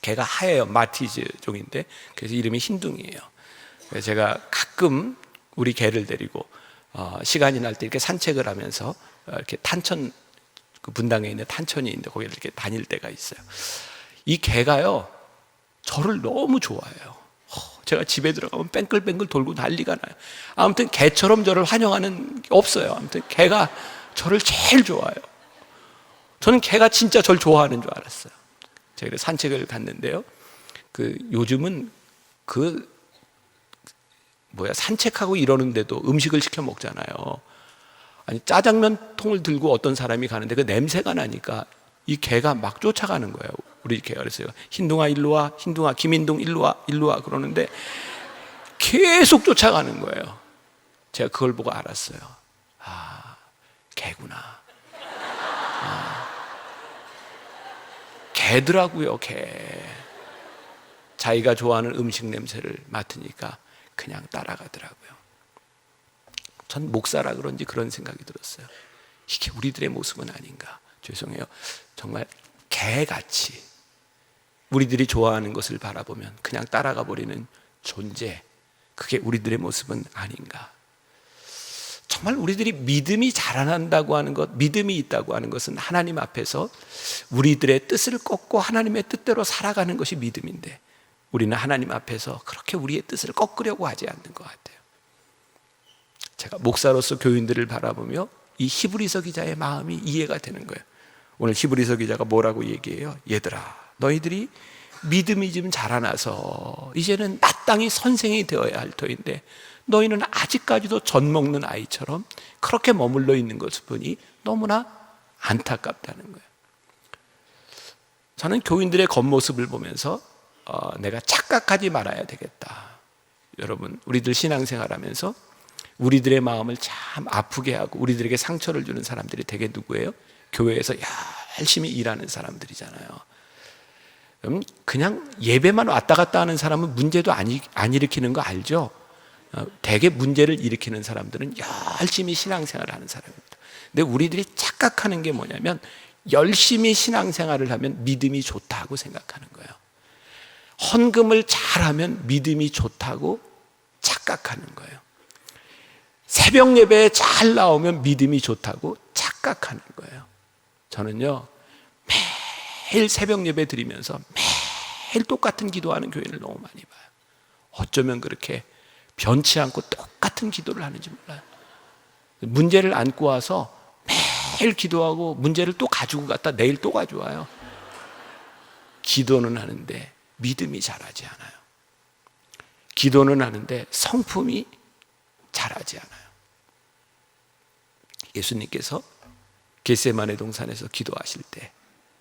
개가 하얘요. 마티즈 종인데, 그래서 이름이 흰둥이에요. 그래서 제가 가끔 우리 개를 데리고 시간이 날 때 이렇게 산책을 하면서 이렇게 탄천, 그 분당에 있는 탄천이 있는데 거기를 이렇게 다닐 때가 있어요. 이 개가요, 저를 너무 좋아해요. 제가 집에 들어가면 뺑글뺑글 돌고 난리가 나요. 아무튼 개처럼 저를 환영하는 게 없어요. 아무튼 개가 저를 제일 좋아해요. 저는 개가 진짜 저를 좋아하는 줄 알았어요. 제가 산책을 갔는데요, 요즘은 산책하고 이러는데도 음식을 시켜 먹잖아요. 아니, 짜장면 통을 들고 어떤 사람이 가는데 그 냄새가 나니까 이 개가 막 쫓아가는 거예요. 우리 개가 그랬어요. 흰둥아 일로 와, 흰둥아, 김흰둥 일로 와, 일로 와 그러는데 계속 쫓아가는 거예요. 제가 그걸 보고 알았어요. 아, 개구나. 개더라고요, 개. 자기가 좋아하는 음식 냄새를 맡으니까 그냥 따라가더라고요. 전 목사라 그런지 그런 생각이 들었어요. 이게 우리들의 모습은 아닌가. 죄송해요. 정말 개같이 우리들이 좋아하는 것을 바라보면 그냥 따라가 버리는 존재, 그게 우리들의 모습은 아닌가. 정말 우리들이 믿음이 자라난다고 하는 것, 믿음이 있다고 하는 것은 하나님 앞에서 우리들의 뜻을 꺾고 하나님의 뜻대로 살아가는 것이 믿음인데, 우리는 하나님 앞에서 그렇게 우리의 뜻을 꺾으려고 하지 않는 것 같아요. 제가 목사로서 교인들을 바라보며 이 히브리서 기자의 마음이 이해가 되는 거예요. 오늘 히브리서 기자가 뭐라고 얘기해요? 얘들아, 너희들이 믿음이 좀 자라나서 이제는 마땅히 선생이 되어야 할 터인데 너희는 아직까지도 젖 먹는 아이처럼 그렇게 머물러 있는 것을 보니 너무나 안타깝다는 거예요. 저는 교인들의 겉모습을 보면서 내가 착각하지 말아야 되겠다. 여러분, 우리들 신앙생활하면서 우리들의 마음을 참 아프게 하고 우리들에게 상처를 주는 사람들이 되게 누구예요? 교회에서 열심히 일하는 사람들이잖아요. 그냥 예배만 왔다 갔다 하는 사람은 문제도 안 일으키는 거 알죠? 대개 문제를 일으키는 사람들은 열심히 신앙생활을 하는 사람입니다. 근데 우리들이 착각하는 게 뭐냐면 열심히 신앙생활을 하면 믿음이 좋다고 생각하는 거예요. 헌금을 잘하면 믿음이 좋다고 착각하는 거예요. 새벽 예배에 잘 나오면 믿음이 좋다고 착각하는 거예요. 저는요, 매일 새벽 예배 드리면서 매일 똑같은 기도하는 교회를 너무 많이 봐요. 어쩌면 그렇게 변치 않고 똑같은 기도를 하는지 몰라요. 문제를 안고 와서 매일 기도하고 문제를 또 가지고 갔다 내일 또 가져와요. 기도는 하는데 믿음이 자라지 않아요. 기도는 하는데 성품이 자라지 않아요. 예수님께서 겟세마네 동산에서 기도하실 때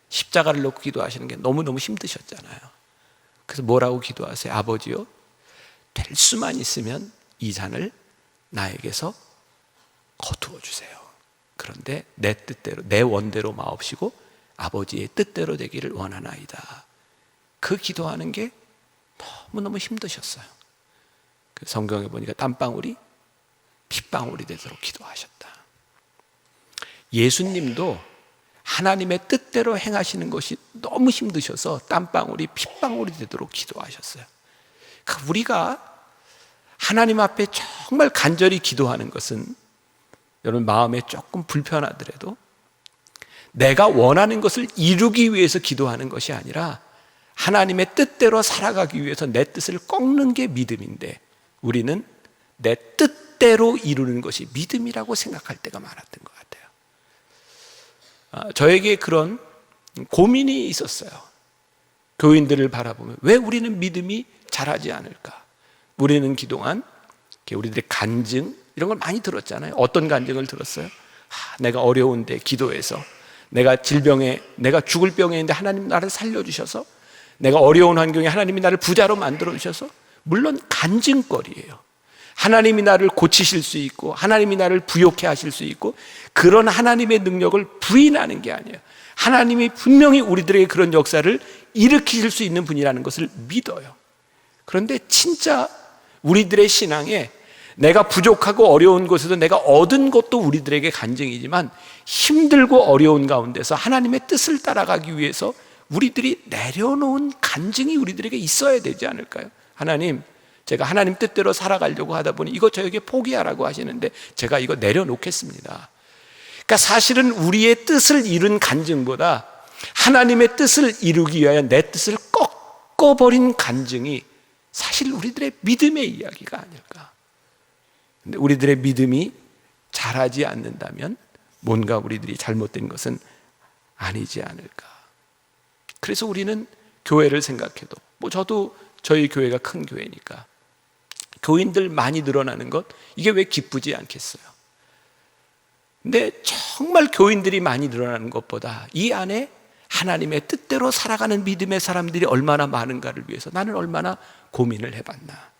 십자가를 놓고 기도하시는 게 너무너무 힘드셨잖아요. 그래서 뭐라고 기도하세요? 아버지요, 될 수만 있으면 이 잔을 나에게서 거두어 주세요. 그런데 내 뜻대로, 내 원대로 마옵시고 아버지의 뜻대로 되기를 원하나이다. 그 기도하는 게 너무너무 힘드셨어요. 성경에 보니까 땀방울이 핏방울이 되도록 기도하셨다. 예수님도 하나님의 뜻대로 행하시는 것이 너무 힘드셔서 땀방울이 핏방울이 되도록 기도하셨어요. 우리가 하나님 앞에 정말 간절히 기도하는 것은 여러분 마음에 조금 불편하더라도 내가 원하는 것을 이루기 위해서 기도하는 것이 아니라 하나님의 뜻대로 살아가기 위해서 내 뜻을 꺾는 게 믿음인데, 우리는 내 뜻대로 이루는 것이 믿음이라고 생각할 때가 많았던 것 같아요. 저에게 그런 고민이 있었어요. 교인들을 바라보면 왜 우리는 믿음이 자라지 않을까? 우리는 그동안 우리들의 간증 이런 걸 많이 들었잖아요. 어떤 간증을 들었어요? 내가 어려운데 기도해서, 내가 질병에, 내가 죽을 병에 있는데 하나님 나를 살려주셔서, 내가 어려운 환경에 하나님이 나를 부자로 만들어주셔서, 물론 간증거리예요. 하나님이 나를 고치실 수 있고 하나님이 나를 부욕해 하실 수 있고, 그런 하나님의 능력을 부인하는 게 아니에요. 하나님이 분명히 우리들에게 그런 역사를 일으키실 수 있는 분이라는 것을 믿어요. 그런데 진짜 우리들의 신앙에 내가 부족하고 어려운 곳에서 내가 얻은 것도 우리들에게 간증이지만, 힘들고 어려운 가운데서 하나님의 뜻을 따라가기 위해서 우리들이 내려놓은 간증이 우리들에게 있어야 되지 않을까요? 하나님, 제가 하나님 뜻대로 살아가려고 하다 보니 이거 저에게 포기하라고 하시는데 제가 이거 내려놓겠습니다. 그러니까 사실은 우리의 뜻을 이룬 간증보다 하나님의 뜻을 이루기 위하여 내 뜻을 꺾어버린 간증이 사실 우리들의 믿음의 이야기가 아닐까. 근데 우리들의 믿음이 자라지 않는다면 뭔가 우리들이 잘못된 것은 아니지 않을까. 그래서 우리는 교회를 생각해도, 저도 저희 교회가 큰 교회니까 교인들 많이 늘어나는 것, 이게 왜 기쁘지 않겠어요? 근데 정말 교인들이 많이 늘어나는 것보다 이 안에 하나님의 뜻대로 살아가는 믿음의 사람들이 얼마나 많은가를 위해서 나는 얼마나 고민을 해봤나.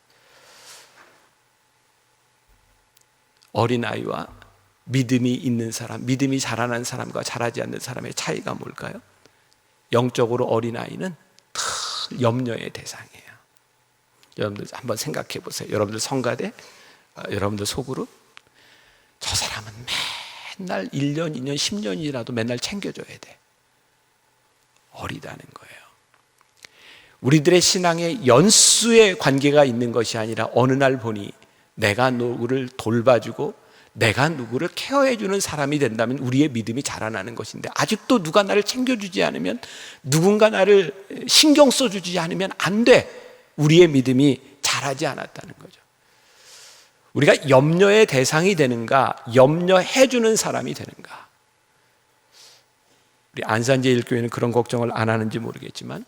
어린아이와 믿음이 있는 사람, 믿음이 자라난 사람과 자라지 않는 사람의 차이가 뭘까요? 영적으로 어린아이는 늘 염려의 대상이에요. 여러분들 한번 생각해 보세요. 여러분들 성가대, 여러분들 소그룹, 저 사람은 맨날 1년, 2년, 10년이라도 맨날 챙겨줘야 돼. 어리다는 거예요. 우리들의 신앙에 연수의 관계가 있는 것이 아니라 어느 날 보니 내가 누구를 돌봐주고 내가 누구를 케어해주는 사람이 된다면 우리의 믿음이 자라나는 것인데, 아직도 누가 나를 챙겨주지 않으면, 누군가 나를 신경 써주지 않으면 안 돼. 우리의 믿음이 자라지 않았다는 거죠. 우리가 염려의 대상이 되는가, 염려해주는 사람이 되는가. 우리 안산제일교회는 그런 걱정을 안 하는지 모르겠지만,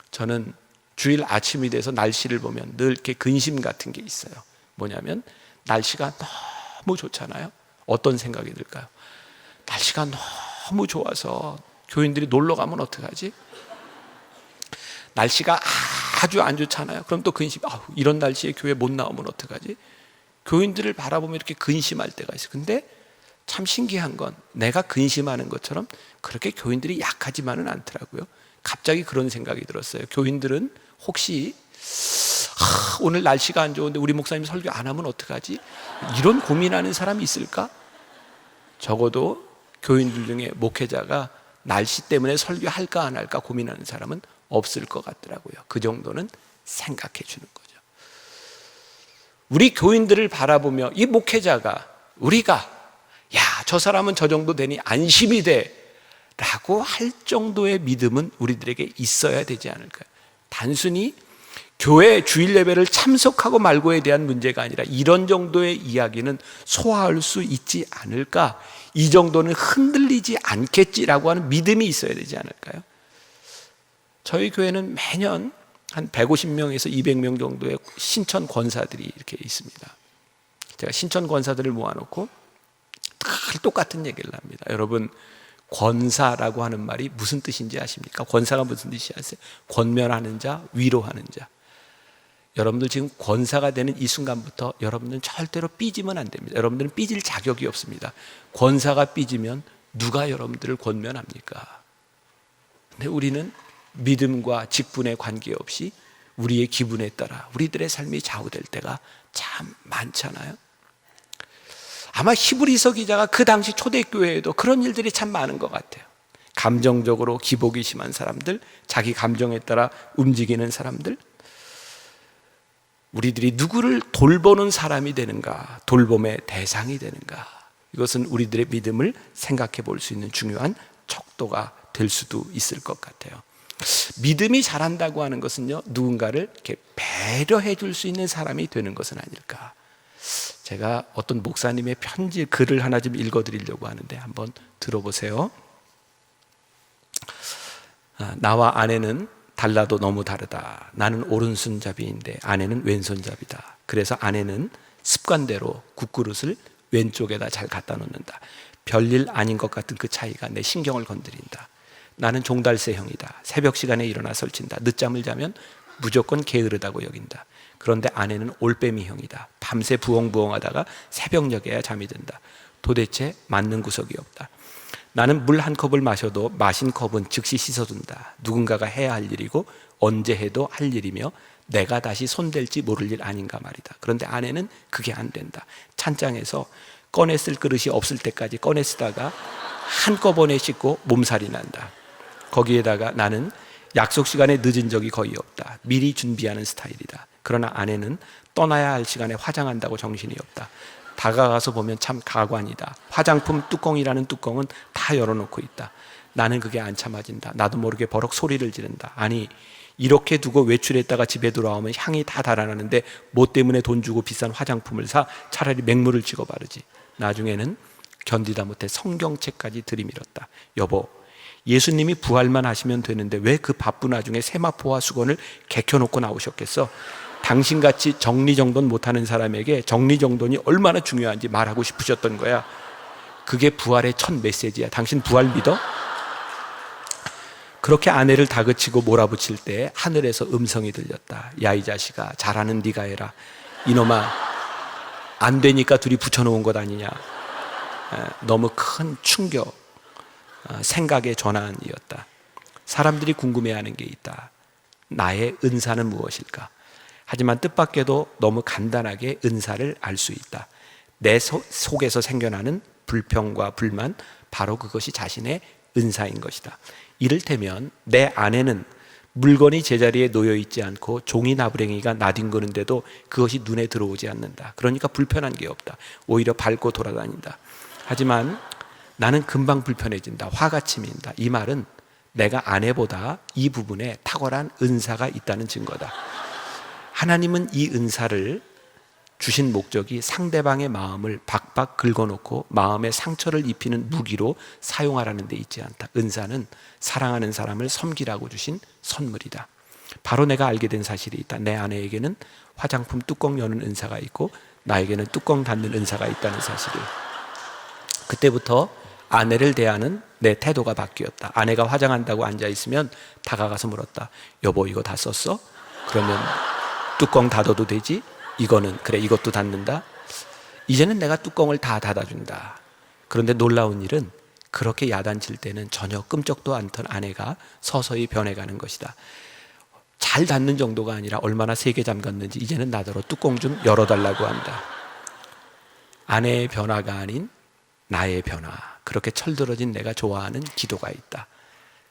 저는 주일 아침이 돼서 날씨를 보면 늘 이렇게 근심 같은 게 있어요. 뭐냐면 날씨가 너무 좋잖아요. 어떤 생각이 들까요? 날씨가 너무 좋아서 교인들이 놀러 가면 어떡하지? 날씨가 아주 안 좋잖아요. 그럼 또 근심, 이런 날씨에 교회 못 나오면 어떡하지? 교인들을 바라보면 이렇게 근심할 때가 있어요. 근데 참 신기한 건 내가 근심하는 것처럼 그렇게 교인들이 약하지만은 않더라고요. 갑자기 그런 생각이 들었어요. 교인들은 혹시 오늘 날씨가 안 좋은데 우리 목사님 설교 안 하면 어떡하지? 이런 고민하는 사람이 있을까? 적어도 교인들 중에 목회자가 날씨 때문에 설교할까 안 할까 고민하는 사람은 없을 것 같더라고요. 그 정도는 생각해 주는 거죠. 우리 교인들을 바라보며 이 목회자가, 우리가 저 사람은 저 정도 되니 안심이 돼 라고 할 정도의 믿음은 우리들에게 있어야 되지 않을까요? 단순히 교회 주일 예배를 참석하고 말고에 대한 문제가 아니라 이런 정도의 이야기는 소화할 수 있지 않을까? 이 정도는 흔들리지 않겠지라고 하는 믿음이 있어야 되지 않을까요? 저희 교회는 매년 한 150명에서 200명 정도의 신천 권사들이 이렇게 있습니다. 제가 신천 권사들을 모아놓고 늘 똑같은 얘기를 합니다. 여러분, 권사라고 하는 말이 무슨 뜻인지 아십니까? 권사가 무슨 뜻이 아세요? 권면하는 자, 위로하는 자. 여러분들 지금 권사가 되는 이 순간부터 여러분들은 절대로 삐지면 안 됩니다. 여러분들은 삐질 자격이 없습니다. 권사가 삐지면 누가 여러분들을 권면합니까? 근데 우리는 믿음과 직분에 관계없이 우리의 기분에 따라 우리들의 삶이 좌우될 때가 참 많잖아요. 아마 히브리서 기자가 그 당시 초대교회에도 그런 일들이 참 많은 것 같아요. 감정적으로 기복이 심한 사람들, 자기 감정에 따라 움직이는 사람들, 우리들이 누구를 돌보는 사람이 되는가, 돌봄의 대상이 되는가, 이것은 우리들의 믿음을 생각해 볼 수 있는 중요한 척도가 될 수도 있을 것 같아요. 믿음이 자란다고 하는 것은요, 누군가를 이렇게 배려해 줄 수 있는 사람이 되는 것은 아닐까. 제가 어떤 목사님의 편지 글을 하나 좀 읽어드리려고 하는데 한번 들어보세요. 나와 아내는 달라도 너무 다르다. 나는 오른손잡이인데 아내는 왼손잡이다. 그래서 아내는 습관대로 국그릇을 왼쪽에다 잘 갖다 놓는다. 별일 아닌 것 같은 그 차이가 내 신경을 건드린다. 나는 종달새형이다. 새벽 시간에 일어나 설친다. 늦잠을 자면 무조건 게으르다고 여긴다. 그런데 아내는 올빼미형이다. 밤새 부엉부엉하다가 새벽녘에야 잠이 든다. 도대체 맞는 구석이 없다. 나는 물 한 컵을 마셔도 마신 컵은 즉시 씻어둔다. 누군가가 해야 할 일이고 언제 해도 할 일이며 내가 다시 손댈지 모를 일 아닌가 말이다. 그런데 아내는 그게 안 된다. 찬장에서 꺼내 쓸 그릇이 없을 때까지 꺼내 쓰다가 한꺼번에 씻고 몸살이 난다. 거기에다가 나는 약속 시간에 늦은 적이 거의 없다. 미리 준비하는 스타일이다. 그러나 아내는 떠나야 할 시간에 화장한다고 정신이 없다. 다가가서 보면 참 가관이다. 화장품 뚜껑이라는 뚜껑은 다 열어놓고 있다. 나는 그게 안 참아진다. 나도 모르게 버럭 소리를 지른다. 아니, 이렇게 두고 외출했다가 집에 돌아오면 향이 다 달아나는데 뭐 때문에 돈 주고 비싼 화장품을 사? 차라리 맹물을 찍어 바르지. 나중에는 견디다 못해 성경책까지 들이밀었다. 여보, 예수님이 부활만 하시면 되는데 왜 그 바쁜 와중에 세마포와 수건을 개켜놓고 나오셨겠어? 당신같이 정리정돈 못하는 사람에게 정리정돈이 얼마나 중요한지 말하고 싶으셨던 거야. 그게 부활의 첫 메시지야. 당신 부활 믿어? 그렇게 아내를 다그치고 몰아붙일 때 하늘에서 음성이 들렸다. 야, 이 자식아, 잘하는 네가 해라. 이놈아, 안 되니까 둘이 붙여놓은 것 아니냐. 너무 큰 충격, 생각의 전환이었다. 사람들이 궁금해하는 게 있다. 나의 은사는 무엇일까? 하지만 뜻밖에도 너무 간단하게 은사를 알 수 있다. 내 속에서 생겨나는 불평과 불만, 바로 그것이 자신의 은사인 것이다. 이를테면 내 아내는 물건이 제자리에 놓여 있지 않고 종이 나부랭이가 나뒹구는데도 그것이 눈에 들어오지 않는다. 그러니까 불편한 게 없다. 오히려 밟고 돌아다닌다. 하지만 나는 금방 불편해진다. 화가 치민다. 이 말은 내가 아내보다 이 부분에 탁월한 은사가 있다는 증거다. 하나님은 이 은사를 주신 목적이 상대방의 마음을 박박 긁어놓고 마음에 상처를 입히는 무기로 사용하라는 데 있지 않다. 은사는 사랑하는 사람을 섬기라고 주신 선물이다. 바로 내가 알게 된 사실이 있다. 내 아내에게는 화장품 뚜껑 여는 은사가 있고 나에게는 뚜껑 닫는 은사가 있다는 사실을. 그때부터 아내를 대하는 내 태도가 바뀌었다. 아내가 화장한다고 앉아있으면 다가가서 물었다. 여보, 이거 다 썼어? 그러면 뚜껑 닫아도 되지? 이거는 그래, 이것도 닫는다. 이제는 내가 뚜껑을 다 닫아준다. 그런데 놀라운 일은 그렇게 야단칠 때는 전혀 끔찍도 않던 아내가 서서히 변해가는 것이다. 잘 닫는 정도가 아니라 얼마나 세게 잠갔는지 이제는 나더러 뚜껑 좀 열어달라고 한다. 아내의 변화가 아닌 나의 변화, 그렇게 철들어진 내가 좋아하는 기도가 있다.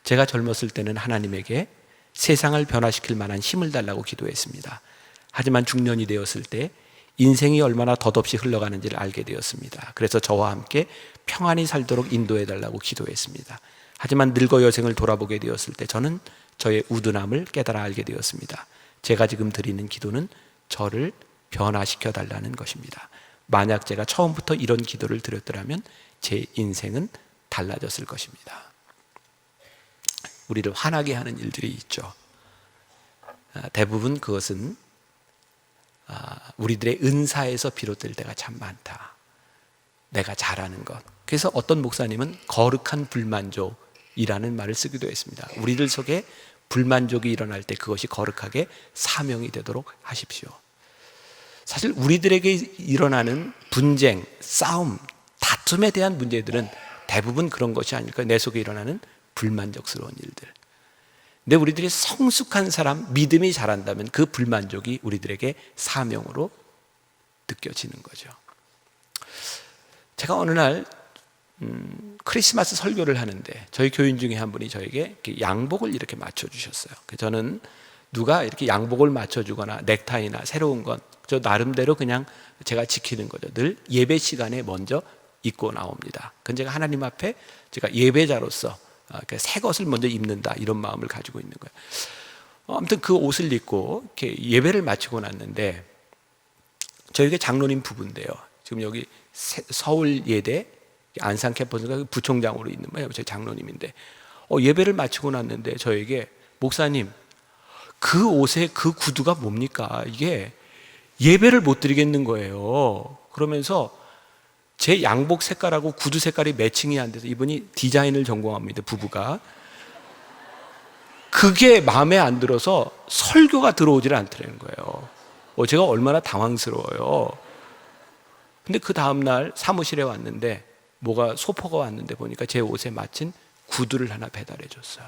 제가 젊었을 때는 하나님에게 세상을 변화시킬 만한 힘을 달라고 기도했습니다. 하지만 중년이 되었을 때 인생이 얼마나 덧없이 흘러가는지를 알게 되었습니다. 그래서 저와 함께 평안히 살도록 인도해 달라고 기도했습니다. 하지만 늙어 여생을 돌아보게 되었을 때 저는 저의 우둔함을 깨달아 알게 되었습니다. 제가 지금 드리는 기도는 저를 변화시켜 달라는 것입니다. 만약 제가 처음부터 이런 기도를 드렸더라면 제 인생은 달라졌을 것입니다. 우리를 화나게 하는 일들이 있죠. 대부분 그것은 우리들의 은사에서 비롯될 때가 참 많다. 내가 잘하는 것. 그래서 어떤 목사님은 거룩한 불만족이라는 말을 쓰기도 했습니다. 우리들 속에 불만족이 일어날 때 그것이 거룩하게 사명이 되도록 하십시오. 사실 우리들에게 일어나는 분쟁, 싸움, 다툼에 대한 문제들은 대부분 그런 것이 아닐까. 내 속에 일어나는 불만족스러운 일들. 근데 우리들이 성숙한 사람, 믿음이 자란다면 그 불만족이 우리들에게 사명으로 느껴지는 거죠. 제가 어느 날 크리스마스 설교를 하는데 저희 교인 중에 한 분이 저에게 양복을 이렇게 맞춰주셨어요. 저는 누가 이렇게 양복을 맞춰주거나 넥타이나 새로운 건 저 나름대로 그냥 제가 지키는 거죠. 늘 예배 시간에 먼저 입고 나옵니다. 그건 제가 하나님 앞에 제가 예배자로서 새 것을 먼저 입는다, 이런 마음을 가지고 있는 거예요. 아무튼 그 옷을 입고 이렇게 예배를 마치고 났는데 저에게 장로님 부부인데요. 지금 여기 서울 예대 안산 캠퍼스가 부총장으로 있는 거예요. 제 장로님인데 예배를 마치고 났는데 저에게 목사님, 그 옷에 그 구두가 뭡니까? 이게 예배를 못 드리겠는 거예요. 그러면서 제 양복 색깔하고 구두 색깔이 매칭이 안 돼서, 이분이 디자인을 전공합니다, 부부가. 그게 마음에 안 들어서 설교가 들어오질 않더라는 거예요. 제가 얼마나 당황스러워요. 근데 그 다음날 사무실에 왔는데 뭐가 소포가 왔는데 보니까 제 옷에 맞춘 구두를 하나 배달해 줬어요.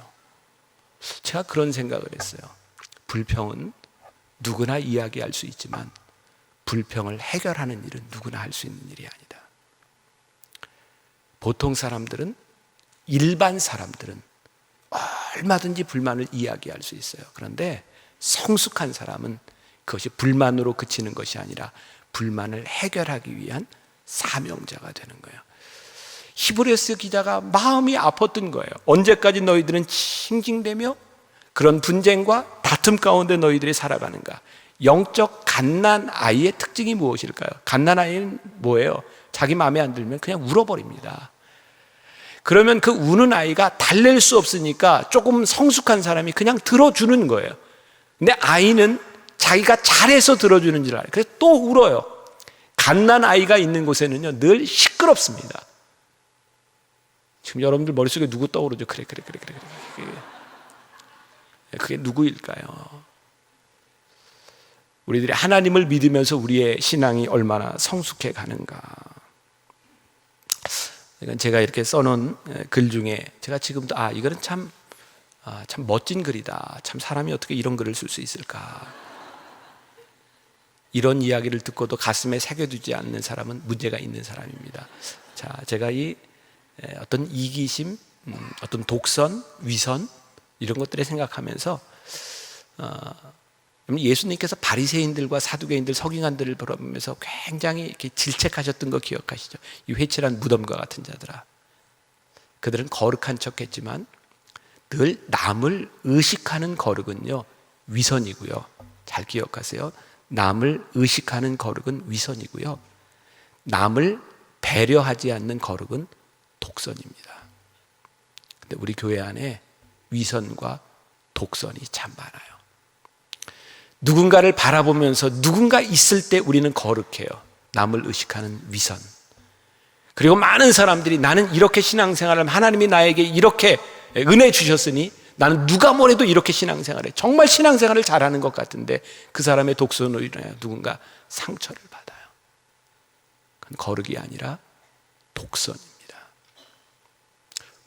제가 그런 생각을 했어요. 불평은 누구나 이야기할 수 있지만 불평을 해결하는 일은 누구나 할 수 있는 일이 아니다. 보통 사람들은, 일반 사람들은 얼마든지 불만을 이야기할 수 있어요. 그런데 성숙한 사람은 그것이 불만으로 그치는 것이 아니라 불만을 해결하기 위한 사명자가 되는 거예요. 히브리서 기자가 마음이 아팠던 거예요. 언제까지 너희들은 징징대며 그런 분쟁과 다툼 가운데 너희들이 살아가는가? 영적 갓난 아이의 특징이 무엇일까요? 갓난 아이는 뭐예요? 자기 마음에 안 들면 그냥 울어버립니다. 그러면 그 우는 아이가 달랠 수 없으니까 조금 성숙한 사람이 그냥 들어주는 거예요. 근데 아이는 자기가 잘해서 들어주는 줄 알아요. 그래서 또 울어요. 갓난 아이가 있는 곳에는요 늘 시끄럽습니다. 지금 여러분들 머릿속에 누구 떠오르죠? 그래. 그게 누구일까요? 우리들이 하나님을 믿으면서 우리의 신앙이 얼마나 성숙해 가는가. 이건 제가 이렇게 써놓은 글 중에 제가 지금도 이거는 참 멋진 글이다. 참 사람이 어떻게 이런 글을 쓸 수 있을까. 이런 이야기를 듣고도 가슴에 새겨두지 않는 사람은 문제가 있는 사람입니다. 자, 제가 이 어떤 이기심, 어떤 독선, 위선 이런 것들을 생각하면서 예수님께서 바리새인들과 사두개인들, 서기관들을 보면서 굉장히 이렇게 질책하셨던 거 기억하시죠? 이 회칠한 무덤과 같은 자들아. 그들은 거룩한 척했지만 늘 남을 의식하는 거룩은요 위선이고요. 잘 기억하세요. 남을 의식하는 거룩은 위선이고요. 남을 배려하지 않는 거룩은 독선입니다. 근데 우리 교회 안에 위선과 독선이 참 많아요. 누군가를 바라보면서 누군가 있을 때 우리는 거룩해요. 남을 의식하는 위선. 그리고 많은 사람들이 나는 이렇게 신앙생활을 하면 하나님이 나에게 이렇게 은혜 주셨으니 나는 누가 뭐래도 이렇게 신앙생활해. 정말 신앙생활을 잘하는 것 같은데 그 사람의 독선으로 인하여 누군가 상처를 받아요. 그건 거룩이 아니라 독선입니다.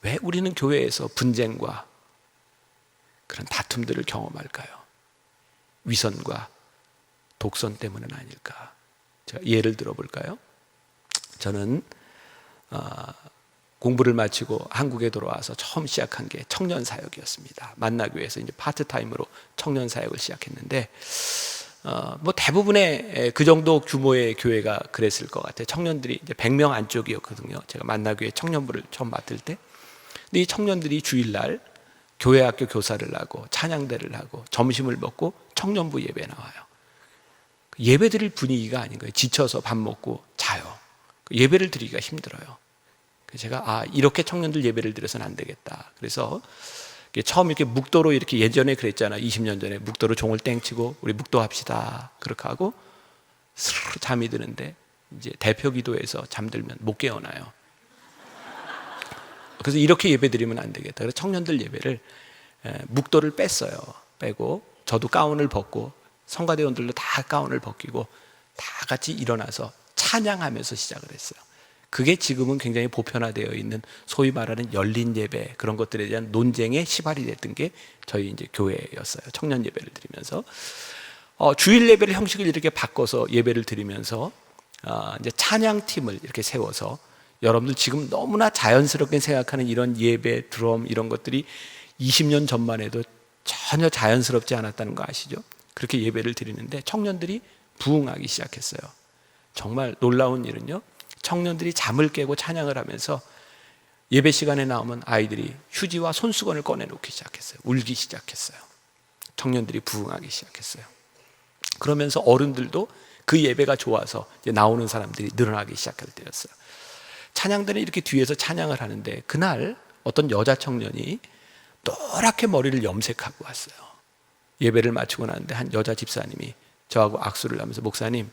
왜 우리는 교회에서 분쟁과 그런 다툼들을 경험할까요? 위선과 독선 때문은 아닐까? 제가 예를 들어볼까요? 저는 공부를 마치고 한국에 돌아와서 처음 시작한 게 청년 사역이었습니다. 만나교회에서 이제 파트타임으로 청년 사역을 시작했는데 뭐 대부분의 그 정도 규모의 교회가 그랬을 것 같아요. 청년들이 이제 100명 안쪽이었거든요. 제가 만나교회 청년부를 처음 맡을 때. 근데 이 청년들이 주일날 교회 학교 교사를 하고 찬양대를 하고 점심을 먹고 청년부 예배 나와요. 예배 드릴 분위기가 아닌 거예요. 지쳐서 밥 먹고 자요. 예배를 드리기가 힘들어요. 그래서 제가 이렇게 청년들 예배를 드려서는 안 되겠다. 그래서 처음 이렇게 묵도로 이렇게 예전에 그랬잖아요. 20년 전에 묵도로 종을 땡치고 우리 묵도합시다. 그렇게 하고 스르르 잠이 드는데 이제 대표 기도에서 잠들면 못 깨어나요. 그래서 이렇게 예배 드리면 안 되겠다. 그래서 청년들 예배를 묵도를 뺐어요. 빼고 저도 가운을 벗고 성가대원들도 다 가운을 벗기고 다 같이 일어나서 찬양하면서 시작을 했어요. 그게 지금은 굉장히 보편화되어 있는 소위 말하는 열린 예배 그런 것들에 대한 논쟁의 시발이 됐던 게 저희 이제 교회였어요. 청년 예배를 드리면서 주일 예배를 형식을 이렇게 바꿔서 예배를 드리면서 이제 찬양팀을 이렇게 세워서 여러분들 지금 너무나 자연스럽게 생각하는 이런 예배, 드럼 이런 것들이 20년 전만 해도 전혀 자연스럽지 않았다는 거 아시죠? 그렇게 예배를 드리는데 청년들이 부응하기 시작했어요. 정말 놀라운 일은요, 청년들이 잠을 깨고 찬양을 하면서 예배 시간에 나오면 아이들이 휴지와 손수건을 꺼내놓기 시작했어요. 울기 시작했어요. 청년들이 부응하기 시작했어요. 그러면서 어른들도 그 예배가 좋아서 이제 나오는 사람들이 늘어나기 시작할 때였어요. 찬양들은 이렇게 뒤에서 찬양을 하는데 그날 어떤 여자 청년이 노랗게 머리를 염색하고 왔어요. 예배를 마치고 나는데 한 여자 집사님이 저하고 악수를 하면서 목사님,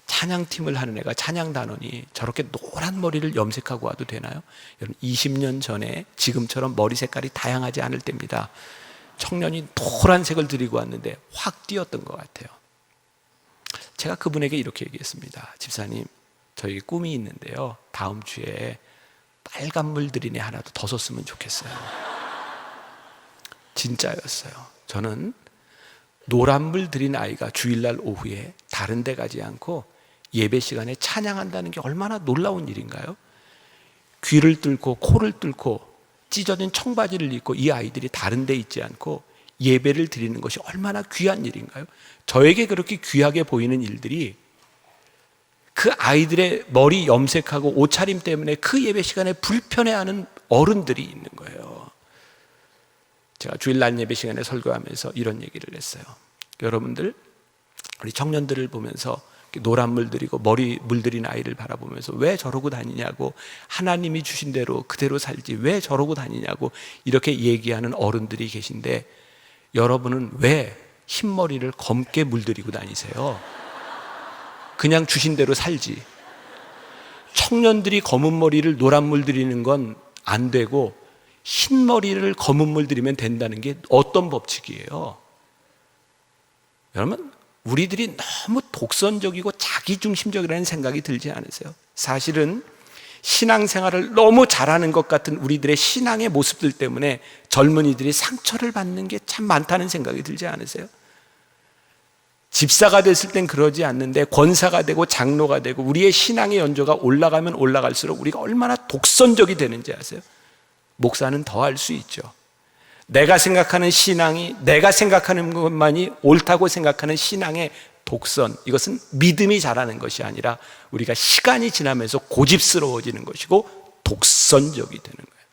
찬양팀을 하는 애가 찬양단원이 저렇게 노란 머리를 염색하고 와도 되나요? 여러분 20년 전에 지금처럼 머리 색깔이 다양하지 않을 때입니다. 청년이 노란색을 들이고 왔는데 확 띄었던 것 같아요. 제가 그분에게 이렇게 얘기했습니다. 집사님, 저희 꿈이 있는데요, 다음 주에 빨간 물 들인 애 하나 더 섰으면 좋겠어요. 진짜였어요. 저는 노란 물 들인 아이가 주일날 오후에 다른 데 가지 않고 예배 시간에 찬양한다는 게 얼마나 놀라운 일인가요? 귀를 뚫고 코를 뚫고 찢어진 청바지를 입고 이 아이들이 다른 데 있지 않고 예배를 드리는 것이 얼마나 귀한 일인가요? 저에게 그렇게 귀하게 보이는 일들이 그 아이들의 머리 염색하고 옷차림 때문에 그 예배 시간에 불편해하는 어른들이 있는 거예요. 제가 주일 낮 예배 시간에 설교하면서 이런 얘기를 했어요. 여러분들, 우리 청년들을 보면서 노란 물 들이고 머리 물들인 아이를 바라보면서 왜 저러고 다니냐고, 하나님이 주신 대로 그대로 살지 왜 저러고 다니냐고 이렇게 얘기하는 어른들이 계신데, 여러분은 왜 흰머리를 검게 물들이고 다니세요. 그냥 주신 대로 살지. 청년들이 검은 머리를 노란 물 들이는 건 안 되고 흰머리를 검은 물 들이면 된다는 게 어떤 법칙이에요? 여러분, 우리들이 너무 독선적이고 자기중심적이라는 생각이 들지 않으세요? 사실은 신앙생활을 너무 잘하는 것 같은 우리들의 신앙의 모습들 때문에 젊은이들이 상처를 받는 게 참 많다는 생각이 들지 않으세요? 집사가 됐을 땐 그러지 않는데 권사가 되고 장로가 되고 우리의 신앙의 연조가 올라가면 올라갈수록 우리가 얼마나 독선적이 되는지 아세요? 목사는 더 할 수 있죠. 내가 생각하는 신앙이, 내가 생각하는 것만이 옳다고 생각하는 신앙의 독선, 이것은 믿음이 자라는 것이 아니라 우리가 시간이 지나면서 고집스러워지는 것이고 독선적이 되는 거예요.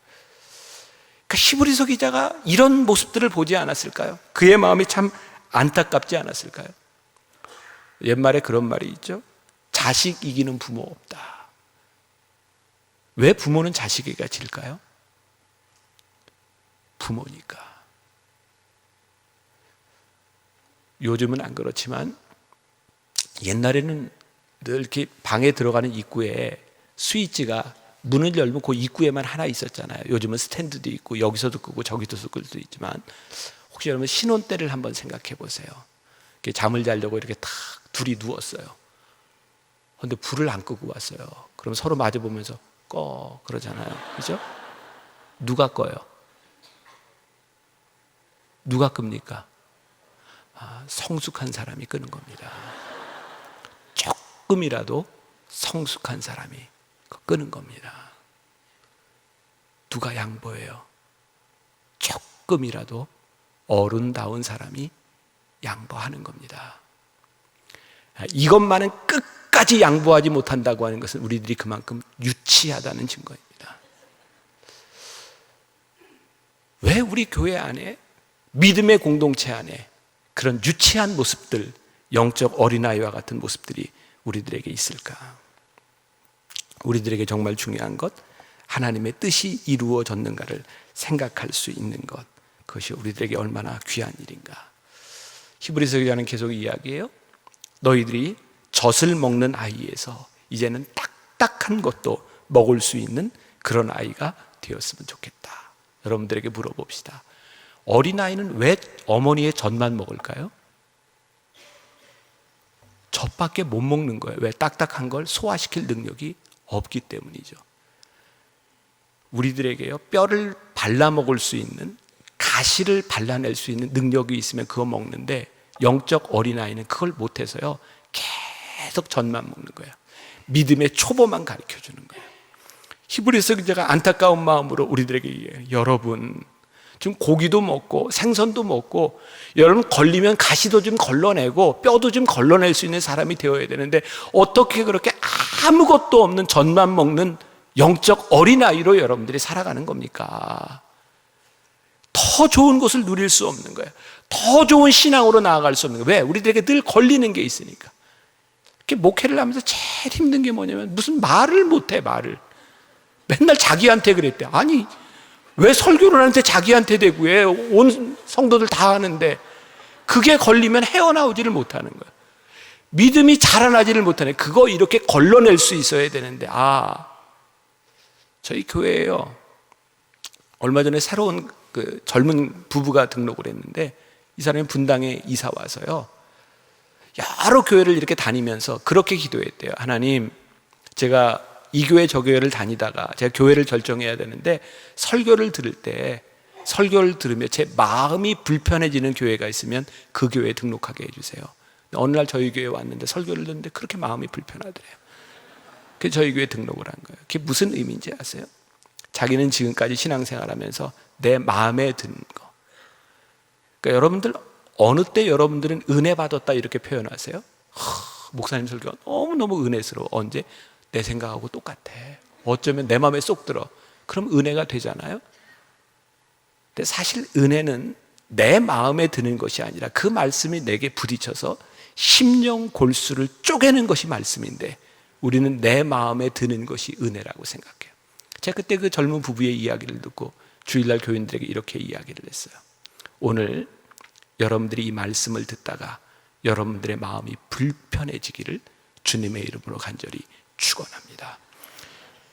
그러니까 히브리서 기자가 이런 모습들을 보지 않았을까요? 그의 마음이 참 안타깝지 않았을까요? 옛말에 그런 말이 있죠. 자식 이기는 부모 없다. 왜 부모는 자식에게 질까요? 부모니까. 요즘은 안 그렇지만 옛날에는 늘 이렇게 방에 들어가는 입구에 스위치가 문을 열면 그 입구에만 하나 있었잖아요. 요즘은 스탠드도 있고 여기서도 끄고 저기서도 끌 수도 있지만 혹시 여러분 신혼 때를 한번 생각해 보세요. 이렇게 잠을 자려고 이렇게 탁 둘이 누웠어요. 그런데 불을 안 끄고 왔어요. 그럼 서로 마주 보면서 꺼 그러잖아요. 그죠? 누가 꺼요? 누가 끕니까? 성숙한 사람이 끄는 겁니다. 조금이라도 성숙한 사람이 끄는 겁니다. 누가 양보해요? 조금이라도 어른다운 사람이 양보하는 겁니다. 이것만은 끝까지 양보하지 못한다고 하는 것은 우리들이 그만큼 유치하다는 증거입니다. 왜 우리 교회 안에, 믿음의 공동체 안에 그런 유치한 모습들, 영적 어린아이와 같은 모습들이 우리들에게 있을까? 우리들에게 정말 중요한 것, 하나님의 뜻이 이루어졌는가를 생각할 수 있는 것, 그것이 우리들에게 얼마나 귀한 일인가. 히브리서 기자는 계속 이야기해요. 너희들이 젖을 먹는 아이에서 이제는 딱딱한 것도 먹을 수 있는 그런 아이가 되었으면 좋겠다. 여러분들에게 물어봅시다. 어린아이는 왜 어머니의 젖만 먹을까요? 젖밖에 못 먹는 거예요. 왜? 딱딱한 걸 소화시킬 능력이 없기 때문이죠. 우리들에게요, 뼈를 발라 먹을 수 있는, 가시를 발라낼 수 있는 능력이 있으면 그거 먹는데 영적 어린아이는 그걸 못해서요 계속 젖만 먹는 거예요. 믿음의 초보만 가르쳐 주는 거예요. 히브리서 기자가 안타까운 마음으로 우리들에게 얘기해요. 여러분 지금 고기도 먹고 생선도 먹고 여러분 걸리면 가시도 좀 걸러내고 뼈도 좀 걸러낼 수 있는 사람이 되어야 되는데 어떻게 그렇게 아무것도 없는 젖만 먹는 영적 어린아이로 여러분들이 살아가는 겁니까? 더 좋은 것을 누릴 수 없는 거예요. 더 좋은 신앙으로 나아갈 수 없는 거예요. 왜? 우리들에게 늘 걸리는 게 있으니까. 이렇게 목회를 하면서 제일 힘든 게 뭐냐면 무슨 말을 못해. 말을 맨날 자기한테 그랬대. 아니 왜 설교를 하는데 자기한테 대구해? 온 성도들 다 하는데 그게 걸리면 헤어나오지를 못하는 거예요. 믿음이 자라나지를 못하네. 그거 이렇게 걸러낼 수 있어야 되는데 저희 교회에요 얼마 전에 새로운 그 젊은 부부가 등록을 했는데 이 사람이 분당에 이사 와서요 여러 교회를 이렇게 다니면서 그렇게 기도했대요. 하나님, 제가 이 교회 저 교회를 다니다가 제가 교회를 결정해야 되는데 설교를 들으며 제 마음이 불편해지는 교회가 있으면 그 교회에 등록하게 해주세요. 어느 날 저희 교회에 왔는데 설교를 듣는데 그렇게 마음이 불편하더래요. 그래서 저희 교회에 등록을 한 거예요. 그게 무슨 의미인지 아세요? 자기는 지금까지 신앙생활하면서 내 마음에 드는 거. 그러니까 여러분들 어느 때 여러분들은 은혜 받았다 이렇게 표현하세요? 목사님 설교가 너무너무 은혜스러워. 언제? 내 생각하고 똑같아. 어쩌면 내 마음에 쏙 들어. 그럼 은혜가 되잖아요. 근데 사실 은혜는 내 마음에 드는 것이 아니라 그 말씀이 내게 부딪혀서 심령 골수를 쪼개는 것이 말씀인데 우리는 내 마음에 드는 것이 은혜라고 생각해요. 제가 그때 그 젊은 부부의 이야기를 듣고 주일날 교인들에게 이렇게 이야기를 했어요. 오늘 여러분들이 이 말씀을 듣다가 여러분들의 마음이 불편해지기를 주님의 이름으로 간절히 축원합니다.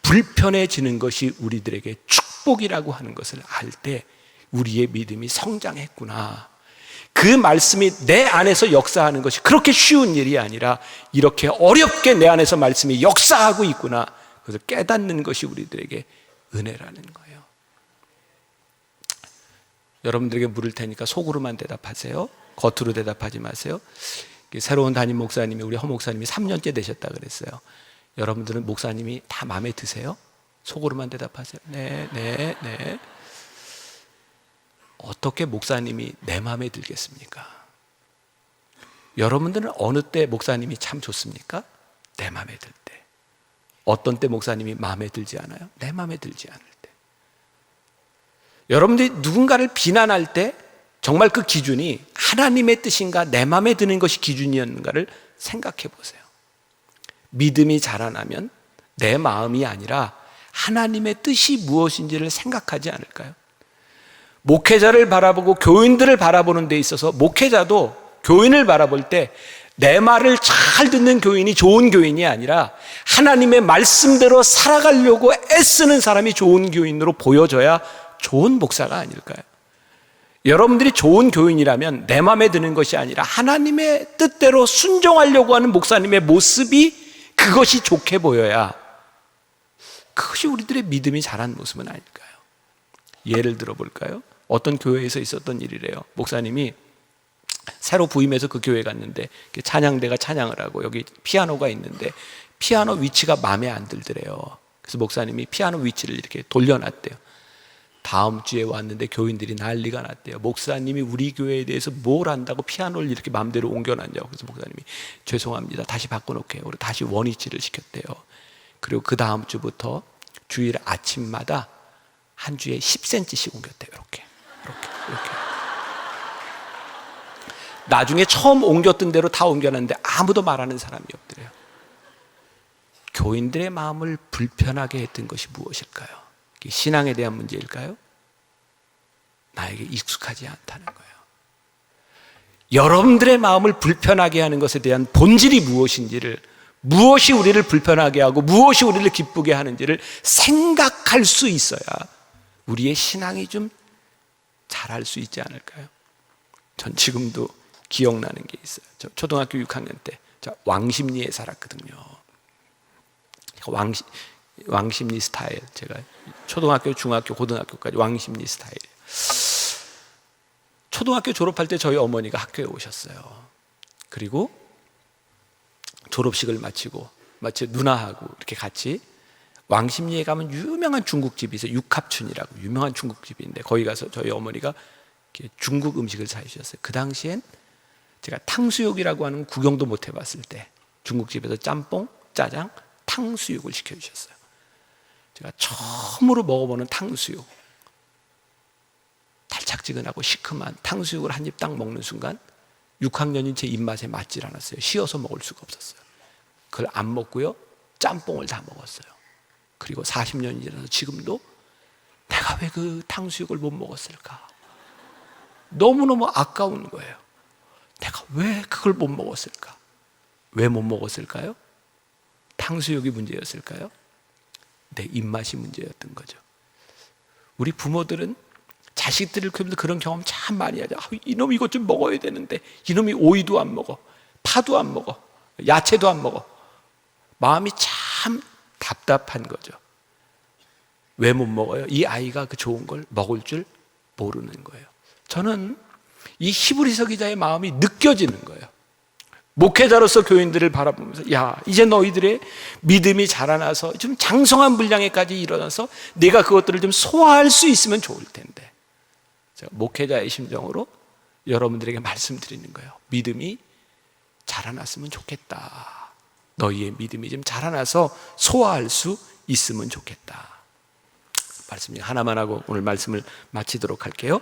불편해지는 것이 우리들에게 축복이라고 하는 것을 알 때 우리의 믿음이 성장했구나. 그 말씀이 내 안에서 역사하는 것이 그렇게 쉬운 일이 아니라 이렇게 어렵게 내 안에서 말씀이 역사하고 있구나. 그것을 깨닫는 것이 우리들에게 은혜라는 거예요. 여러분들에게 물을 테니까 속으로만 대답하세요. 겉으로 대답하지 마세요. 새로운 담임 목사님이, 우리 허 목사님이 3년째 되셨다 그랬어요. 여러분들은 목사님이 다 마음에 드세요? 속으로만 대답하세요. 네, 네, 네. 어떻게 목사님이 내 마음에 들겠습니까? 여러분들은 어느 때 목사님이 참 좋습니까? 내 마음에 들 때. 어떤 때 목사님이 마음에 들지 않아요? 내 마음에 들지 않을 때. 여러분들이 누군가를 비난할 때 정말 그 기준이 하나님의 뜻인가 내 마음에 드는 것이 기준이었는가를 생각해 보세요. 믿음이 자라나면 내 마음이 아니라 하나님의 뜻이 무엇인지를 생각하지 않을까요? 목회자를 바라보고 교인들을 바라보는 데 있어서 목회자도 교인을 바라볼 때 내 말을 잘 듣는 교인이 좋은 교인이 아니라 하나님의 말씀대로 살아가려고 애쓰는 사람이 좋은 교인으로 보여져야 좋은 목사가 아닐까요? 여러분들이 좋은 교인이라면 내 마음에 드는 것이 아니라 하나님의 뜻대로 순종하려고 하는 목사님의 모습이 그것이 좋게 보여야 그것이 우리들의 믿음이 자란 모습은 아닐까요? 예를 들어볼까요? 어떤 교회에서 있었던 일이래요. 목사님이 새로 부임해서 그 교회 갔는데 찬양대가 찬양을 하고 여기 피아노가 있는데 피아노 위치가 마음에 안 들더래요. 그래서 목사님이 피아노 위치를 이렇게 돌려놨대요. 다음 주에 왔는데 교인들이 난리가 났대요. 목사님이 우리 교회에 대해서 뭘 안다고 피아노를 이렇게 마음대로 옮겨놨냐고. 그래서 목사님이 죄송합니다, 다시 바꿔놓게요. 그리고 다시 원위치를 시켰대요. 그리고 그 다음 주부터 주일 아침마다 한 주에 10cm씩 옮겼대요. 이렇게. 나중에 처음 옮겼던 대로 다 옮겨놨는데 아무도 말하는 사람이 없더래요. 교인들의 마음을 불편하게 했던 것이 무엇일까요? 신앙에 대한 문제일까요? 나에게 익숙하지 않다는 거예요. 여러분들의 마음을 불편하게 하는 것에 대한 본질이 무엇인지를, 무엇이 우리를 불편하게 하고 무엇이 우리를 기쁘게 하는지를 생각할 수 있어야 우리의 신앙이 좀 잘할 수 있지 않을까요? 전 지금도 기억나는 게 있어요. 저 초등학교 6학년 때 왕십리에 살았거든요. 왕십리 스타일. 제가 초등학교, 중학교, 고등학교까지 왕십리 스타일. 초등학교 졸업할 때 저희 어머니가 학교에 오셨어요. 그리고 졸업식을 마치고 마치 누나하고 이렇게 같이 왕십리에 가면 유명한 중국집이 있어요. 육합춘이라고 유명한 중국집인데 거기 가서 저희 어머니가 중국 음식을 사주셨어요. 그 당시엔 제가 탕수육이라고 하는 구경도 못 해봤을 때 중국집에서 짬뽕, 짜장, 탕수육을 시켜주셨어요. 제가 처음으로 먹어보는 탕수육, 달짝지근하고 시큼한 탕수육을 한 입 딱 먹는 순간 6학년인 제 입맛에 맞질 않았어요. 쉬어서 먹을 수가 없었어요. 그걸 안 먹고요, 짬뽕을 다 먹었어요. 그리고 40년이 지나서 지금도 내가 왜 그 탕수육을 못 먹었을까? 너무너무 아까운 거예요. 내가 왜 그걸 못 먹었을까? 왜 못 먹었을까요? 탕수육이 문제였을까요? 내 입맛이 문제였던 거죠. 우리 부모들은 자식들을 키우면서 그런 경험 참 많이 하죠. 이놈이 이것 좀 먹어야 되는데 이놈이 오이도 안 먹어, 파도 안 먹어, 야채도 안 먹어. 마음이 참 답답한 거죠. 왜 못 먹어요? 이 아이가 그 좋은 걸 먹을 줄 모르는 거예요. 저는 이 히브리서 기자의 마음이 느껴지는 거예요. 목회자로서 교인들을 바라보면서 야, 이제 너희들의 믿음이 자라나서 좀 장성한 분량에까지 일어나서 내가 그것들을 좀 소화할 수 있으면 좋을 텐데, 제가 목회자의 심정으로 여러분들에게 말씀드리는 거예요. 믿음이 자라났으면 좋겠다. 너희의 믿음이 좀 자라나서 소화할 수 있으면 좋겠다. 말씀 하나만 하고 오늘 말씀을 마치도록 할게요.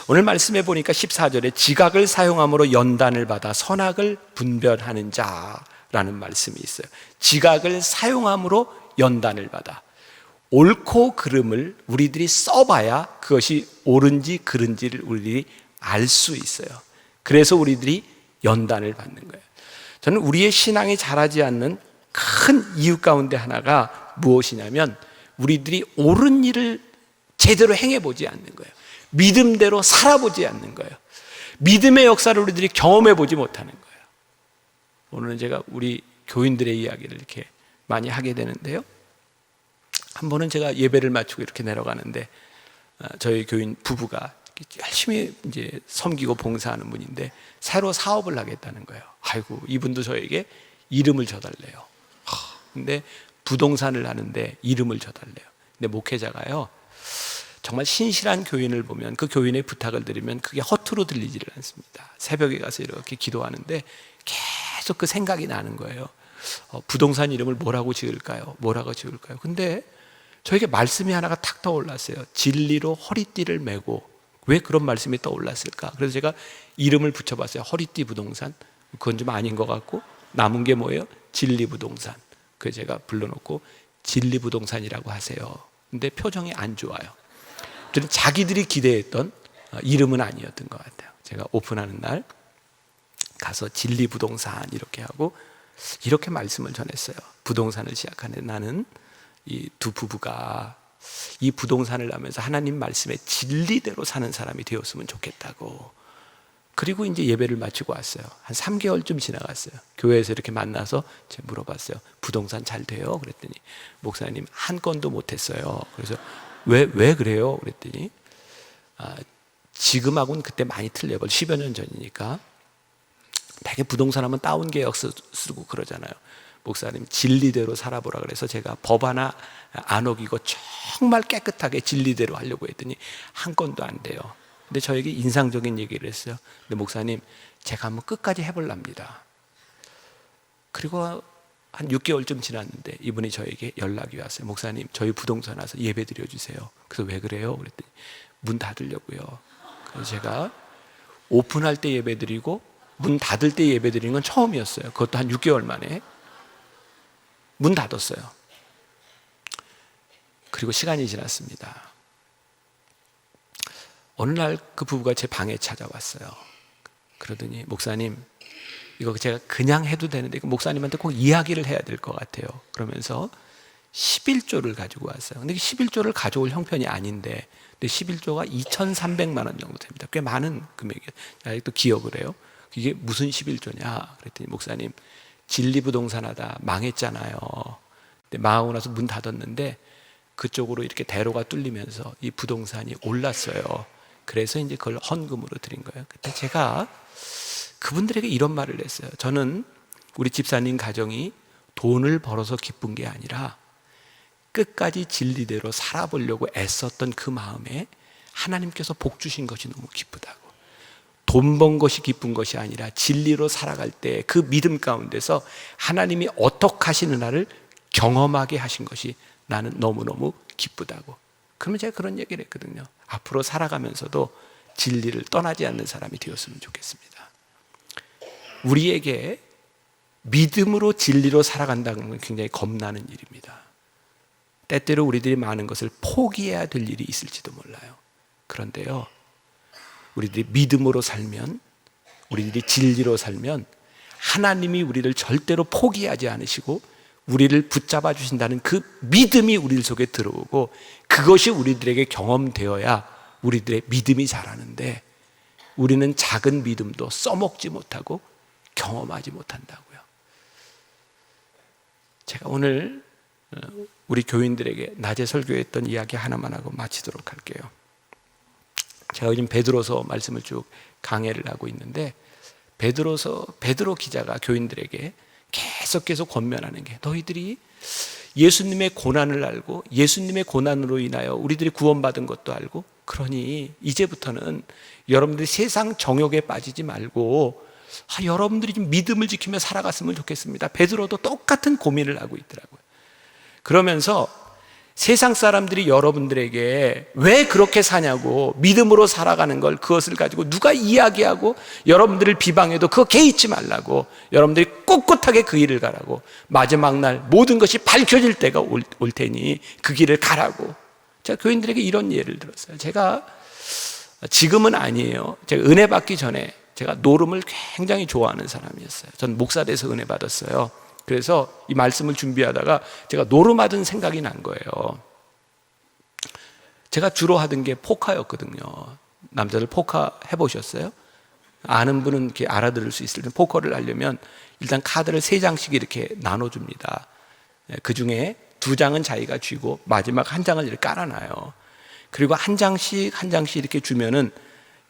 오늘 말씀해 보니까 14절에 지각을 사용함으로 연단을 받아 선악을 분별하는 자라는 말씀이 있어요. 지각을 사용함으로 연단을 받아. 옳고 그름을 우리들이 써봐야 그것이 옳은지 그른지를 우리들이 알 수 있어요. 그래서 우리들이 연단을 받는 거예요. 저는 우리의 신앙이 자라지 않는 큰 이유 가운데 하나가 무엇이냐면 우리들이 옳은 일을 제대로 행해보지 않는 거예요. 믿음대로 살아보지 않는 거예요. 믿음의 역사를 우리들이 경험해보지 못하는 거예요. 오늘은 제가 우리 교인들의 이야기를 이렇게 많이 하게 되는데요. 한 번은 제가 예배를 마치고 이렇게 내려가는데 저희 교인 부부가 열심히 이제 섬기고 봉사하는 분인데 새로 사업을 하겠다는 거예요. 아이고, 이분도 저에게 이름을 줘달래요. 근데 부동산을 하는데 이름을 줘달래요. 근데 목회자가요, 정말 신실한 교인을 보면 그 교인의 부탁을 드리면 그게 허투루 들리지를 않습니다. 새벽에 가서 이렇게 기도하는데 계속 그 생각이 나는 거예요. 부동산 이름을 뭐라고 지을까요? 뭐라고 지을까요? 근데 저에게 말씀이 하나가 탁 떠올랐어요. 진리로 허리띠를 메고. 왜 그런 말씀이 떠올랐을까? 그래서 제가 이름을 붙여봤어요. 허리띠 부동산. 그건 좀 아닌 것 같고, 남은 게 뭐예요? 진리 부동산. 그래서 제가 불러놓고 진리 부동산이라고 하세요. 근데 표정이 안 좋아요. 자기들이 기대했던 이름은 아니었던 것 같아요. 제가 오픈하는 날 가서 진리 부동산 이렇게 하고 이렇게 말씀을 전했어요. 부동산을 시작하는 나는 이 두 부부가 이 부동산을 하면서 하나님 말씀의 진리대로 사는 사람이 되었으면 좋겠다고. 그리고 이제 예배를 마치고 왔어요. 한 3개월쯤 지나갔어요. 교회에서 이렇게 만나서 제가 물어봤어요. 부동산 잘 돼요? 그랬더니 목사님 한 건도 못했어요. 그래서 왜 그래요? 그랬더니 지금하고는 그때 많이 틀려요. 10여 년 전이니까. 되게 부동산 하면 다운 계약 쓰고 그러잖아요. 목사님 진리대로 살아보라 그래서 제가 법 하나 안 어기고 정말 깨끗하게 진리대로 하려고 했더니 한 건도 안 돼요. 근데 저에게 인상적인 얘기를 했어요. 근데 목사님 제가 한번 끝까지 해볼랍니다. 그리고 한 6개월쯤 지났는데 이분이 저에게 연락이 왔어요. 목사님 저희 부동산 와서 예배 드려주세요. 그래서 왜 그래요? 그랬더니 문 닫으려고요. 그래서 제가 오픈할 때 예배 드리고 문 닫을 때 예배 드리는 건 처음이었어요. 그것도 한 6개월 만에 문 닫았어요. 그리고 시간이 지났습니다. 어느 날 그 부부가 제 방에 찾아왔어요. 그러더니 목사님 이거 제가 그냥 해도 되는데 목사님한테 꼭 이야기를 해야 될 것 같아요. 그러면서 11조를 가지고 왔어요. 근데 11조를 가져올 형편이 아닌데 근데 11조가 2,300만 원 정도 됩니다. 꽤 많은 금액이에요. 아직도 기억을 해요. 이게 무슨 11조냐 그랬더니 목사님 진리부동산 하다 망했잖아요. 근데 망하고 나서 문 닫았는데 그쪽으로 이렇게 대로가 뚫리면서 이 부동산이 올랐어요. 그래서 이제 그걸 헌금으로 드린 거예요. 그때 제가 그분들에게 이런 말을 했어요. 저는 우리 집사님 가정이 돈을 벌어서 기쁜 게 아니라 끝까지 진리대로 살아보려고 애썼던 그 마음에 하나님께서 복 주신 것이 너무 기쁘다고. 돈 번 것이 기쁜 것이 아니라 진리로 살아갈 때 그 믿음 가운데서 하나님이 어떻게 하시느냐를 경험하게 하신 것이 나는 너무너무 기쁘다고. 그러면 제가 그런 얘기를 했거든요. 앞으로 살아가면서도 진리를 떠나지 않는 사람이 되었으면 좋겠습니다. 우리에게 믿음으로 진리로 살아간다는 건 굉장히 겁나는 일입니다. 때때로 우리들이 많은 것을 포기해야 될 일이 있을지도 몰라요. 그런데요, 우리들이 믿음으로 살면, 우리들이 진리로 살면 하나님이 우리를 절대로 포기하지 않으시고 우리를 붙잡아 주신다는 그 믿음이 우리 속에 들어오고 그것이 우리들에게 경험되어야 우리들의 믿음이 자라는데 우리는 작은 믿음도 써먹지 못하고 경험하지 못한다고요. 제가 오늘 우리 교인들에게 낮에 설교했던 이야기 하나만 하고 마치도록 할게요. 제가 요즘 베드로서 말씀을 쭉 강해를 하고 있는데 베드로 기자가 교인들에게 계속 권면하는 게 너희들이 예수님의 고난을 알고 예수님의 고난으로 인하여 우리들이 구원받은 것도 알고 그러니 이제부터는 여러분들이 세상 정욕에 빠지지 말고 여러분들이 좀 믿음을 지키며 살아갔으면 좋겠습니다. 베드로도 똑같은 고민을 하고 있더라고요. 그러면서 세상 사람들이 여러분들에게 왜 그렇게 사냐고 믿음으로 살아가는 걸 그것을 가지고 누가 이야기하고 여러분들을 비방해도 그거 개의치 말라고 여러분들이 꿋꿋하게 그 길을 가라고 마지막 날 모든 것이 밝혀질 때가 올 테니 그 길을 가라고 제가 교인들에게 이런 예를 들었어요. 제가 지금은 아니에요. 제가 은혜 받기 전에 제가 노름을 굉장히 좋아하는 사람이었어요. 전 목사 돼서 은혜 받았어요. 그래서 이 말씀을 준비하다가 제가 노름하던 생각이 난 거예요. 제가 주로 하던 게 포카였거든요. 남자들 포카 해보셨어요? 아는 분은 이렇게 알아들을 수 있을 텐데, 포커를 하려면 일단 카드를 3장씩 이렇게 나눠줍니다. 그 중에 2장은 자기가 쥐고 마지막 1장을 이렇게 깔아놔요. 그리고 한 장씩 이렇게 주면은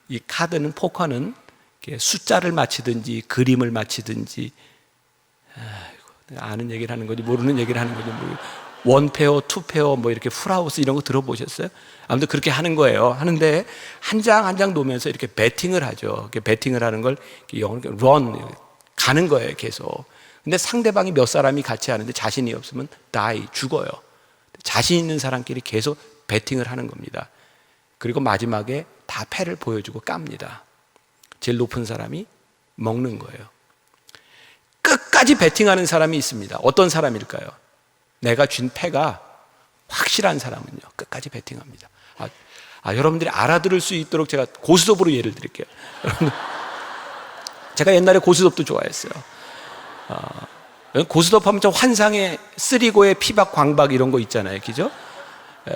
이 카드는, 포커는 이렇게 숫자를 맞히든지 그림을 맞히든지, 아는 얘기를 하는 건지 모르는 얘기를 하는 건지 모르겠어요. 원페어, 투페어, 뭐 이렇게 풀하우스 이런 거 들어보셨어요? 아무튼 그렇게 하는 거예요. 하는데 한 장 한 장 놓으면서 이렇게 배팅을 하죠. 배팅을 하는 걸 영어로 run, 가는 거예요, 계속. 근데 상대방이 몇 사람이 같이 하는데 자신이 없으면 die, 죽어요. 자신 있는 사람끼리 계속 배팅을 하는 겁니다. 그리고 마지막에 다 패를 보여주고 깝니다. 제일 높은 사람이 먹는 거예요. 끝까지 배팅하는 사람이 있습니다. 어떤 사람일까요? 내가 쥔 패가 확실한 사람은요, 끝까지 배팅합니다. 여러분들이 알아들을 수 있도록 제가 고스톱으로 예를 드릴게요. 제가 옛날에 고스톱도 좋아했어요. 고스톱 하면 좀 환상의 쓰리고의 피박, 광박 이런 거 있잖아요. 그죠?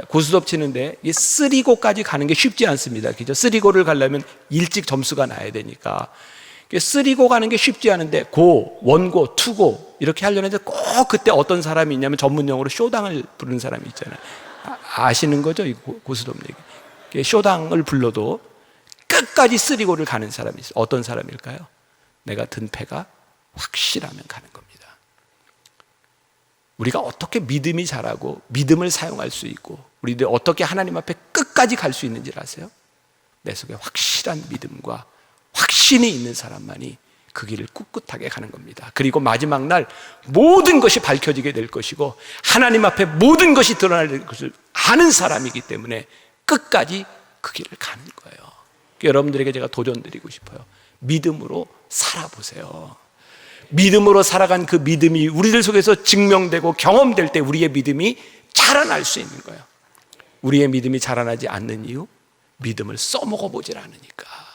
고스톱 치는데 이 쓰리고까지 가는 게 쉽지 않습니다. 그죠? 쓰리고를 가려면 일찍 점수가 나야 되니까. 쓰리고 가는 게 쉽지 않은데 고, 원고, 투고 이렇게 하려는데 꼭 그때 어떤 사람이 있냐면 전문용어로 쇼당을 부르는 사람이 있잖아요. 아시는 거죠? 이 고스톱 얘기. 쇼당을 불러도 끝까지 쓰리고를 가는 사람이 있어요. 어떤 사람일까요? 내가 든 패가 확실하면 가는 겁니다. 우리가 어떻게 믿음이 자라고 믿음을 사용할 수 있고 우리들 어떻게 하나님 앞에 끝까지 갈 수 있는지를 아세요? 내 속에 확실한 믿음과 확신이 있는 사람만이 그 길을 꿋꿋하게 가는 겁니다. 그리고 마지막 날 모든 것이 밝혀지게 될 것이고 하나님 앞에 모든 것이 드러날 것을 아는 사람이기 때문에 끝까지 그 길을 가는 거예요. 여러분들에게 제가 도전드리고 싶어요. 믿음으로 살아보세요. 믿음으로 살아간 그 믿음이 우리들 속에서 증명되고 경험될 때 우리의 믿음이 자라날 수 있는 거예요. 우리의 믿음이 자라나지 않는 이유? 믿음을 써먹어보질 않으니까.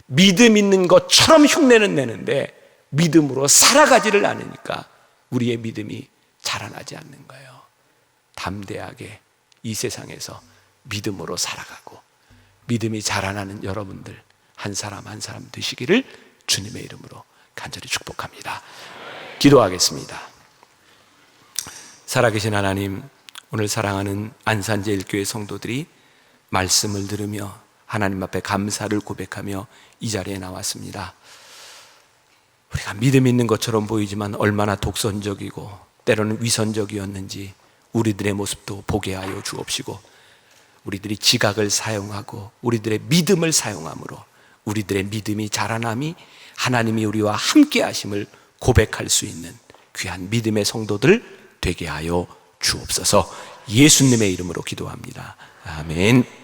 믿음 있는 것처럼 흉내는 내는데 믿음으로 살아가지를 않으니까 우리의 믿음이 자라나지 않는 거예요. 담대하게 이 세상에서 믿음으로 살아가고 믿음이 자라나는 여러분들 한 사람 한 사람 되시기를 주님의 이름으로 간절히 축복합니다. 기도하겠습니다. 살아계신 하나님, 오늘 사랑하는 안산제일교회 성도들이 말씀을 들으며 하나님 앞에 감사를 고백하며 이 자리에 나왔습니다. 우리가 믿음 있는 것처럼 보이지만 얼마나 독선적이고 때로는 위선적이었는지 우리들의 모습도 보게 하여 주옵시고 우리들이 지각을 사용하고 우리들의 믿음을 사용함으로 우리들의 믿음이 자라남이 하나님이 우리와 함께 하심을 고백할 수 있는 귀한 믿음의 성도들 되게 하여 주옵소서. 예수님의 이름으로 기도합니다. 아멘.